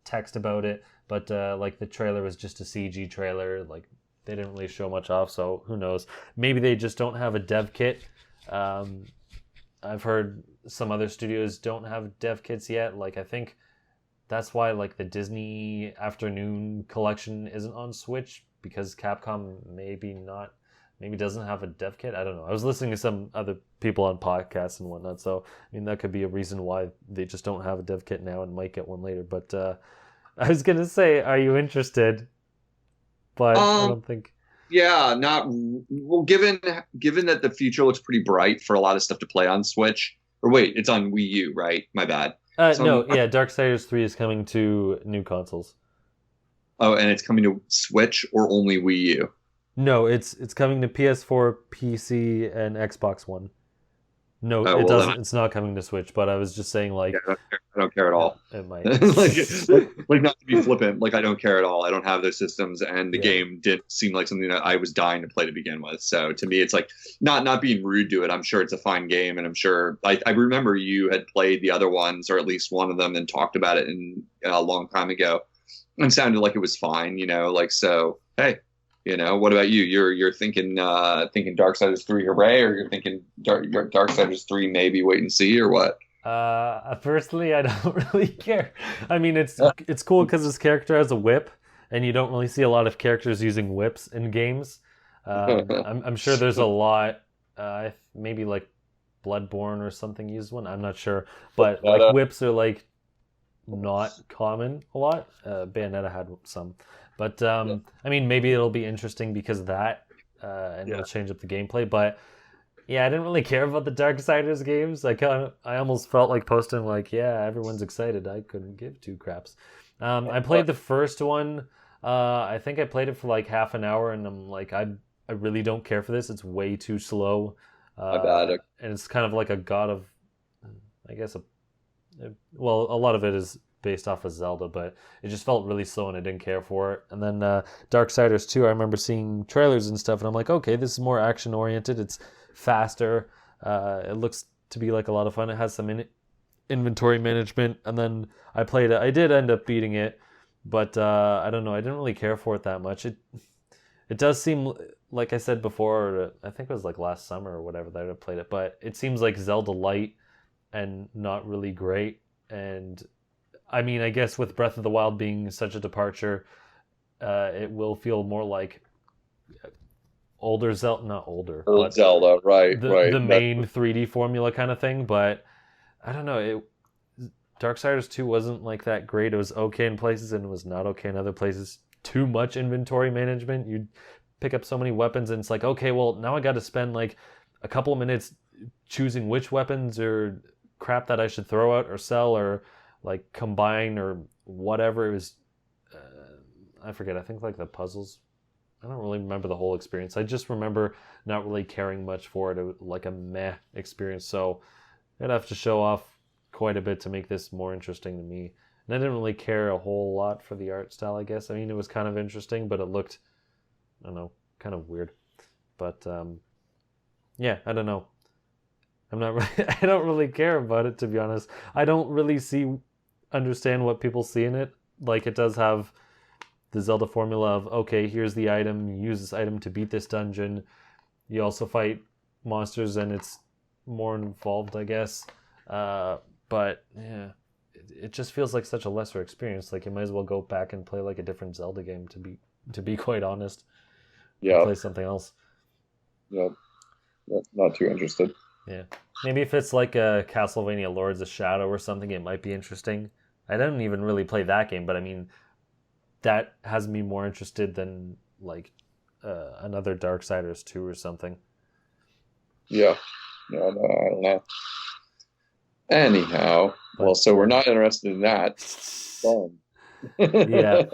text about it, but like the trailer was just a CG trailer. Like they didn't really show much off, so who knows? Maybe they just don't have a dev kit. I've heard some other studios don't have dev kits yet. Like I think that's why like the Disney Afternoon collection isn't on Switch, because Capcom maybe doesn't have a dev kit. I don't know. I was listening to some other people on podcasts and whatnot, so I mean that could be a reason why they just don't have a dev kit now and might get one later. But I was gonna say, are you interested? But I don't think. Yeah, not well. Given that the future looks pretty bright for a lot of stuff to play on Switch, or wait, it's on Wii U, right? My bad. No, yeah, Darksiders 3 is coming to new consoles. Oh, and it's coming to Switch or only Wii U? No, it's coming to PS4, PC, and Xbox One. No, Oh, it well, doesn't. It's not coming to Switch. But I was just saying, like, Yeah, I don't care at all. it might. like not to be flippant, like I don't care at all. I don't have those systems, and the Yeah. game didn't seem like something that I was dying to play to begin with. So to me, it's like not being rude to it. I'm sure it's a fine game, and I'm sure I remember you had played the other ones, or at least one of them, and talked about it a long time ago, and sounded like it was fine. You know, like so. Hey, you know, what about you? You're thinking Darksiders 3 hooray, or you're thinking Darksiders 3 maybe wait and see, or what? Personally, I don't really care. I mean, it's cool because this character has a whip, and you don't really see a lot of characters using whips in games. I'm sure there's a lot. Maybe like Bloodborne or something used one. I'm not sure, but like whips are like not common a lot. Bayonetta had some, but I mean, maybe it'll be interesting because of that, and it'll change up the gameplay. But yeah, I didn't really care about the Darksiders games. I almost felt like posting like, yeah, everyone's excited. I couldn't give two craps. I played the first one. I think I played it for like half an hour, and I'm like, I really don't care for this. It's way too slow. And it's kind of like a god of, I guess, well, a lot of it is based off of Zelda, but it just felt really slow and I didn't care for it. And then Darksiders 2, I remember seeing trailers and stuff, and I'm like, okay, this is more action oriented. It's faster. It looks to be like a lot of fun. It has some inventory management. And then I played it. I did end up beating it, but I don't know. I didn't really care for it that much. It does seem, like I said before, I think it was like last summer or whatever that I played it, but it seems like Zelda light and not really great. And I mean, I guess with Breath of the Wild being such a departure, it will feel more like older Zelda, not older, but Zelda, right? The main 3D formula kind of thing. But I don't know. Darksiders 2 wasn't like that great. It was okay in places and it was not okay in other places. Too much inventory management. You'd pick up so many weapons and it's like, okay, well, now I got to spend like a couple of minutes choosing which weapons or crap that I should throw out or sell or like combine or whatever. It was I forget. I think like the puzzles, I don't really remember the whole experience. I just remember not really caring much for it. It was like a meh experience. So I'd have to show off quite a bit to make this more interesting to me. And I didn't really care a whole lot for the art style, I guess. I mean, it was kind of interesting, but it looked, I don't know, kind of weird. But yeah, I don't know. I don't really care about it, to be honest. I don't really understand what people see in it. Like, it does have the Zelda formula of, okay, here's the item, you use this item to beat this dungeon. You also fight monsters and it's more involved, I guess. But yeah, it just feels like such a lesser experience. Like, you might as well go back and play like a different Zelda game, to be quite honest. Yeah. Play something else. Yeah. Not too interested. Yeah. Maybe if it's like a Castlevania Lords of Shadow or something, it might be interesting. I didn't even really play that game, but I mean, that has me more interested than like another Darksiders 2 or something. Yeah. No, I don't know. Anyhow, well, so we're not interested in that. Yeah.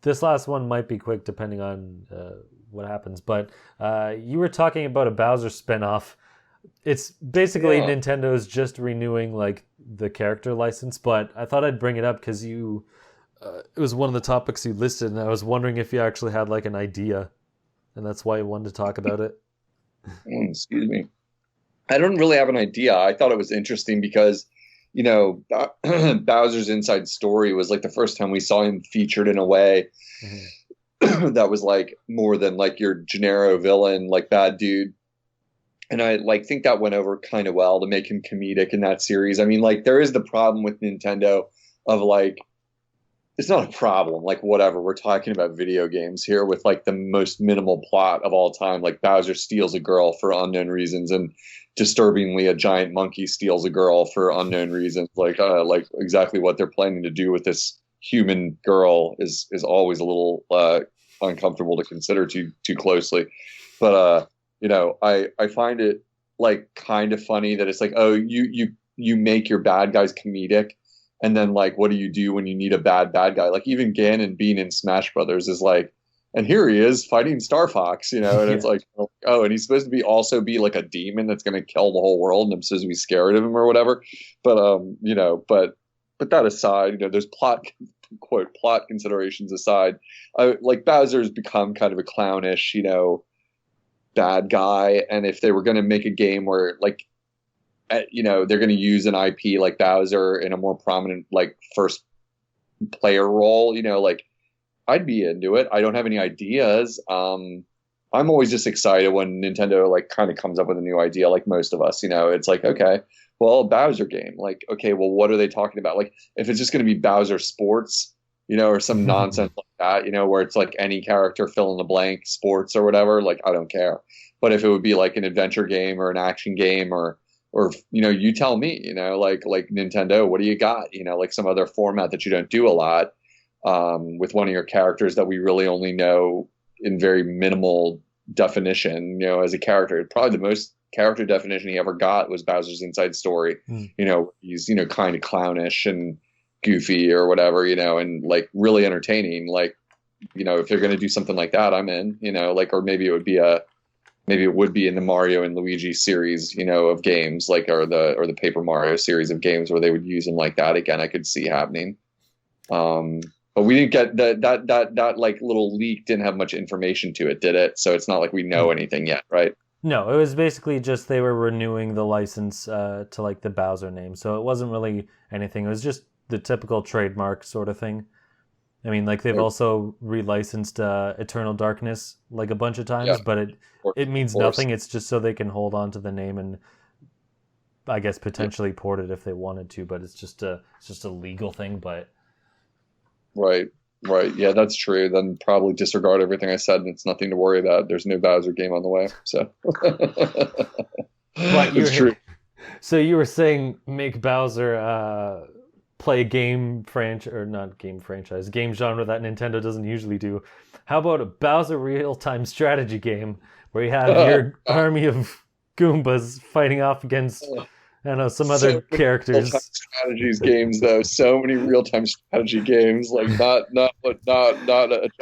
This last one might be quick depending on what happens, but you were talking about a Bowser spinoff. It's basically Nintendo's just renewing like the character license, but I thought I'd bring it up because you it was one of the topics you listed, and I was wondering if you actually had like an idea, and that's why you wanted to talk about it. Excuse me. I don't really have an idea. I thought it was interesting because, you know, Bowser's Inside Story was like the first time we saw him featured in a way that was like more than like your Gennaro villain, like bad dude. And I like think that went over kind of well to make him comedic in that series. I mean, like there is the problem with Nintendo of like, it's not a problem, like whatever. We're talking about video games here with like the most minimal plot of all time. Like Bowser steals a girl for unknown reasons, and disturbingly a giant monkey steals a girl for unknown reasons. Like exactly what they're planning to do with this human girl is always a little uncomfortable to consider too closely. But you know, I find it like kind of funny that it's like, oh, you make your bad guys comedic. And then, like, what do you do when you need a bad guy? Like, even Ganon being in Smash Brothers is like, and here he is fighting Star Fox, you know? And it's like, oh, and he's supposed to also be like a demon that's going to kill the whole world, and I'm supposed to be scared of him or whatever. But, you know, but that aside, you know, there's plot considerations aside. Like, Bowser's become kind of a clownish, you know, bad guy. And if they were going to make a game where, like, you know, they're going to use an IP like Bowser in a more prominent, like, first player role, you know, like, I'd be into it. I don't have any ideas. I'm always just excited when Nintendo, like, kind of comes up with a new idea, like most of us, you know. It's like, okay, well, a Bowser game. Like, okay, well, what are they talking about? Like, if it's just going to be Bowser Sports, you know, or some nonsense like that, you know, where it's like any character fill in the blank sports or whatever, like, I don't care. But if it would be like an adventure game or an action game or you know, you tell me, you know, like Nintendo, what do you got? You know, like some other format that you don't do a lot with one of your characters that we really only know in very minimal definition, you know, as a character. Probably the most character definition he ever got was Bowser's Inside Story. You know, he's, you know, kind of clownish and goofy or whatever, you know, and like really entertaining. Like, you know, if they're going to do something like that, I'm in, you know, like, or maybe it would be in the Mario and Luigi series, you know, of games, like, or the Paper Mario series of games where they would use them like that. Again, I could see happening. But we didn't get that like little leak didn't have much information to it, did it? So it's not like we know anything yet, right? No, it was basically just they were renewing the license to like the Bowser name. So it wasn't really anything. It was just the typical trademark sort of thing. I mean, like they've also relicensed Eternal Darkness like a bunch of times, but it means nothing. It's just so they can hold on to the name and I guess potentially port it if they wanted to. But it's just a legal thing. But right, yeah, that's true. Then probably disregard everything I said, and it's nothing to worry about. There's no Bowser game on the way, so. But it's true. So you were saying make Bowser. Play game genre that Nintendo doesn't usually do. How about a Bowser real-time strategy game where you have your army of Goombas fighting off against I don't know, some other characters. Real-time strategies games though, so many real-time strategy games, like not a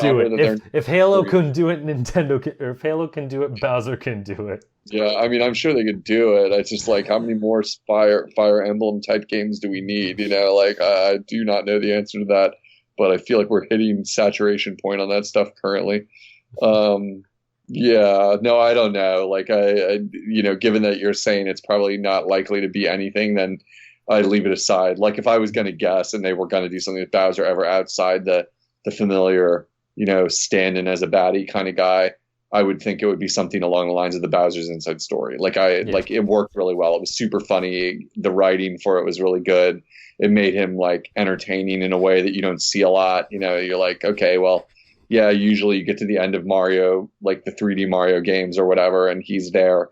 genre that if Halo couldn't do it, or if Halo can do it, Bowser can do it. Yeah, I mean, I'm sure they could do it. It's just like, how many more Fire Emblem type games do we need? You know, like I do not know the answer to that, but I feel like we're hitting saturation point on that stuff currently. Yeah, no, I don't know. Like I, you know, given that you're saying it's probably not likely to be anything, then I'd leave it aside. Like if I was going to guess and they were going to do something with Bowser ever outside the familiar, you know, standing as a baddie kind of guy, I would think it would be something along the lines of the Bowser's Inside Story. Like like it worked really well. It was super funny. The writing for it was really good. It made him like entertaining in a way that you don't see a lot. You know, you're like, okay, well, yeah, usually you get to the end of Mario, like the 3D Mario games or whatever, and he's there,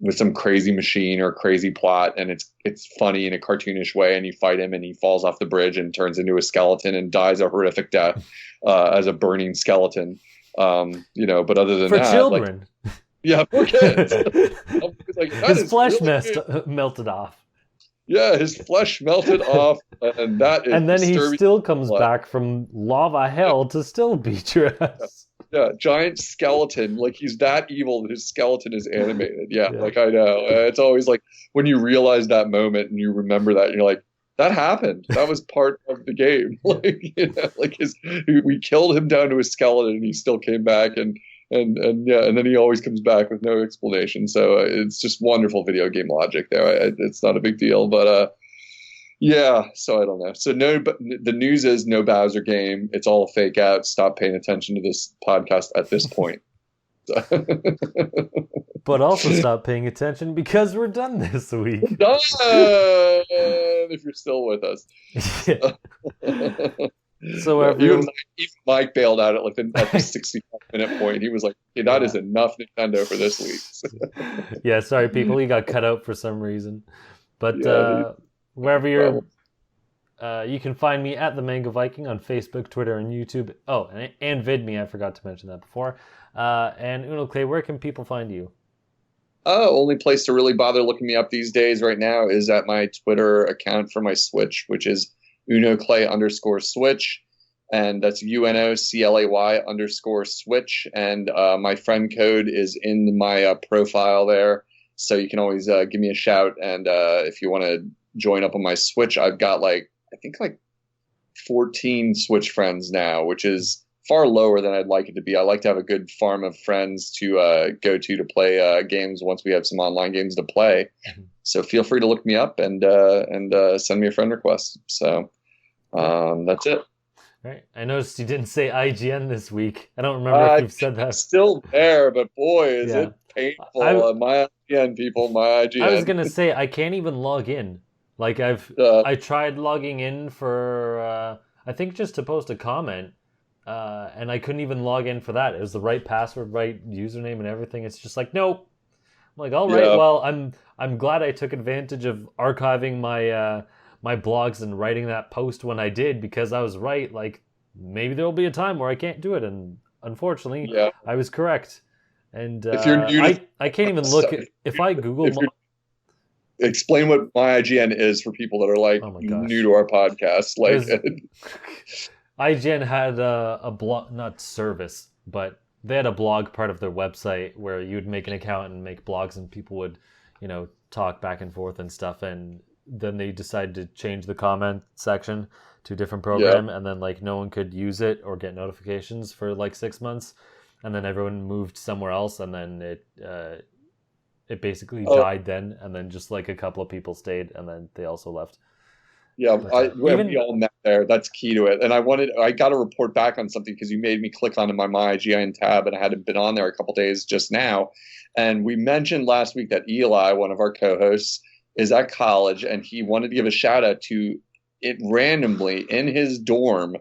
with some crazy machine or crazy plot, and it's funny in a cartoonish way, and you fight him and he falls off the bridge and turns into a skeleton and dies a horrific death as a burning skeleton. But other than For that, children. Yeah, for kids. His flesh melted off. Yeah, his flesh melted off, and that is. And then he still comes blood. back from lava hell to still beat your ass. Yeah, giant skeleton. Like, he's that evil that his skeleton is animated. Yeah, like, I know. It's always like when you realize that moment and you remember that, and you're like, that happened. That was part of the game. We killed him down to a skeleton, and he still came back, and then he always comes back with no explanation. So it's just wonderful video game logic there. It's not a big deal, but so I don't know. So but the news is no Bowser game. It's all a fake out. Stop paying attention to this podcast at this point. But also stop paying attention because we're done this week. We're done! If you're still with us. So even Mike bailed out at the 65-minute point. He was like, hey, that is enough Nintendo for this week. Yeah, sorry people, he got cut out for some reason. But wherever you're you can find me at the Manga Viking on Facebook, Twitter, and YouTube. Oh, and VidMe, I forgot to mention that before. And Unoclay, where can people find you? Only place to really bother looking me up these days right now is at my Twitter account for my Switch, which is Unoclay_Switch, and that's UNOCLAY_Switch, and my friend code is in my profile there, so you can always give me a shout, and if you want to join up on my Switch, I've got I think 14 Switch friends now, which is far lower than I'd like it to be. I like to have a good farm of friends to go to play games once we have some online games to play. So feel free to look me up and send me a friend request. So that's it. All right. I noticed you didn't say IGN this week. I don't remember if you've said that. It's still there, but boy, is it painful. My IGN people, my IGN. I was gonna say I can't even log in. Like I tried logging in for I think just to post a comment, and I couldn't even log in for that. It was the right password, right username, and everything. It's just like nope. I'm like, all right, well, I'm glad I took advantage of archiving my my blogs and writing that post when I did, because I was right. Like, maybe there will be a time where I can't do it, and unfortunately, I was correct. And if you're new I can't even look if I Google. Explain what my IGN is for people that are new to our podcast. IGN had a blog, not service, but they had a blog part of their website where you'd make an account and make blogs, and people would, talk back and forth and stuff. And then they decided to change the comment section to a different program, and then no one could use it or get notifications for 6 months, and then everyone moved somewhere else, and then it basically died then, and then just a couple of people stayed, and then they also left. Yeah, we all met there. That's key to it. And I got to report back on something because you made me click onto my IGN tab, and I hadn't been on there a couple days just now. And we mentioned last week that Eli, one of our co-hosts, is at college, and he wanted to give a shout out to it randomly in his dorm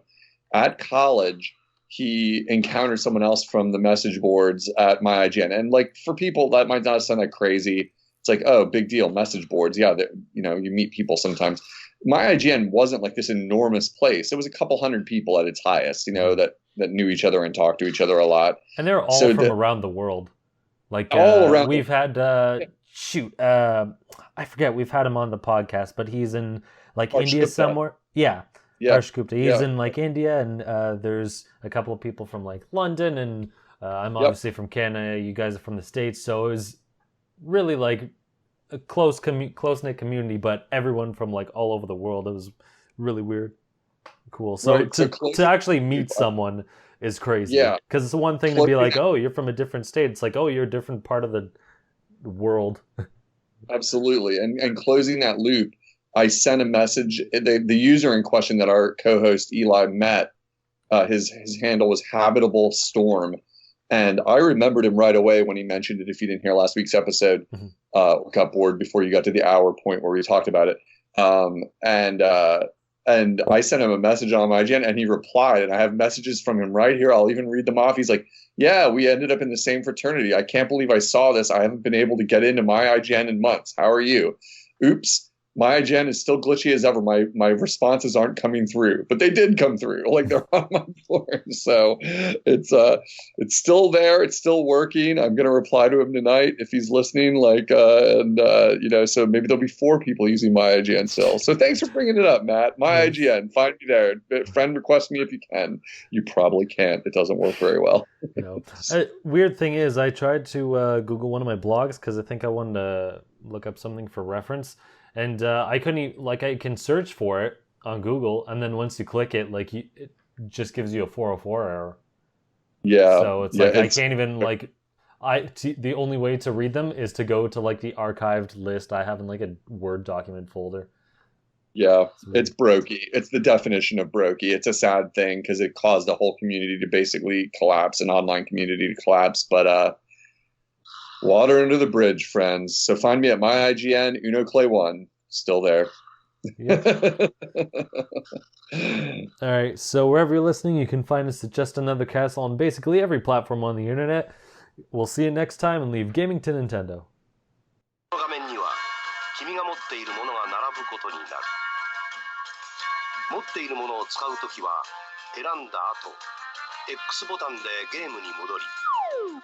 at college. He encountered someone else from the message boards at my IGN. And for people that might not sound that crazy, it's like, oh, big deal, message boards. Yeah, you meet people sometimes. My IGN wasn't this enormous place. It was a couple hundred people at its highest, that knew each other and talked to each other a lot. And they're all from around the world. All around. We've had I forget. We've had him on the podcast, but he's in India somewhere. Yeah. Harsh Gupta. He's in India, and there's a couple of people from London, and I'm obviously from Canada. You guys are from the States, so it was really a close-knit community, but everyone from all over the world. It was really weird. Cool. So to actually meet someone is crazy. Yeah. Because it's one thing to be oh, you're from a different state. It's oh, you're a different part of the world. Absolutely. And closing that loop, I sent a message. The user in question that our co-host Eli met, his handle was Habitable Storm. And I remembered him right away when he mentioned it. If you didn't hear last week's episode, got bored before you got to the hour point where we talked about it. And I sent him a message on my IGN, and he replied, and I have messages from him right here. I'll even read them off. He's like, "Yeah, we ended up in the same fraternity. I can't believe I saw this. I haven't been able to get into my IGN in months. How are you? Oops. My IGN is still glitchy as ever. My responses aren't coming through, but they did come through. Like they're on my board. So it's still there. It's still working. I'm gonna reply to him tonight if he's listening. So maybe there'll be 4 people using my IGN still. So thanks for bringing it up, Matt. My IGN, find me there. Friend request me if you can. You probably can't. It doesn't work very well. Weird thing is, I tried to Google one of my blogs because I think I wanted to look up something for reference. And I couldn't I can search for it on Google, and then once you click it, it just gives you a 404 error. Yeah. So it's I can't even the only way to read them is to go to the archived list I have in a Word document folder. Yeah, it's brokey. It's the definition of brokey. It's a sad thing because it caused the whole community to basically collapse, an online community to collapse. But water under the bridge, friends. So find me at my IGN, Unoclay 1, still there. Yep. All right, so wherever you're listening, you can find us at Just Another Castle on basically every platform on the internet. We'll see you next time, and leave gaming to Nintendo. 画面には君が持っているものが並ぶことになる。持っているものを使うときは選んだ後、X ボタンでゲームに戻り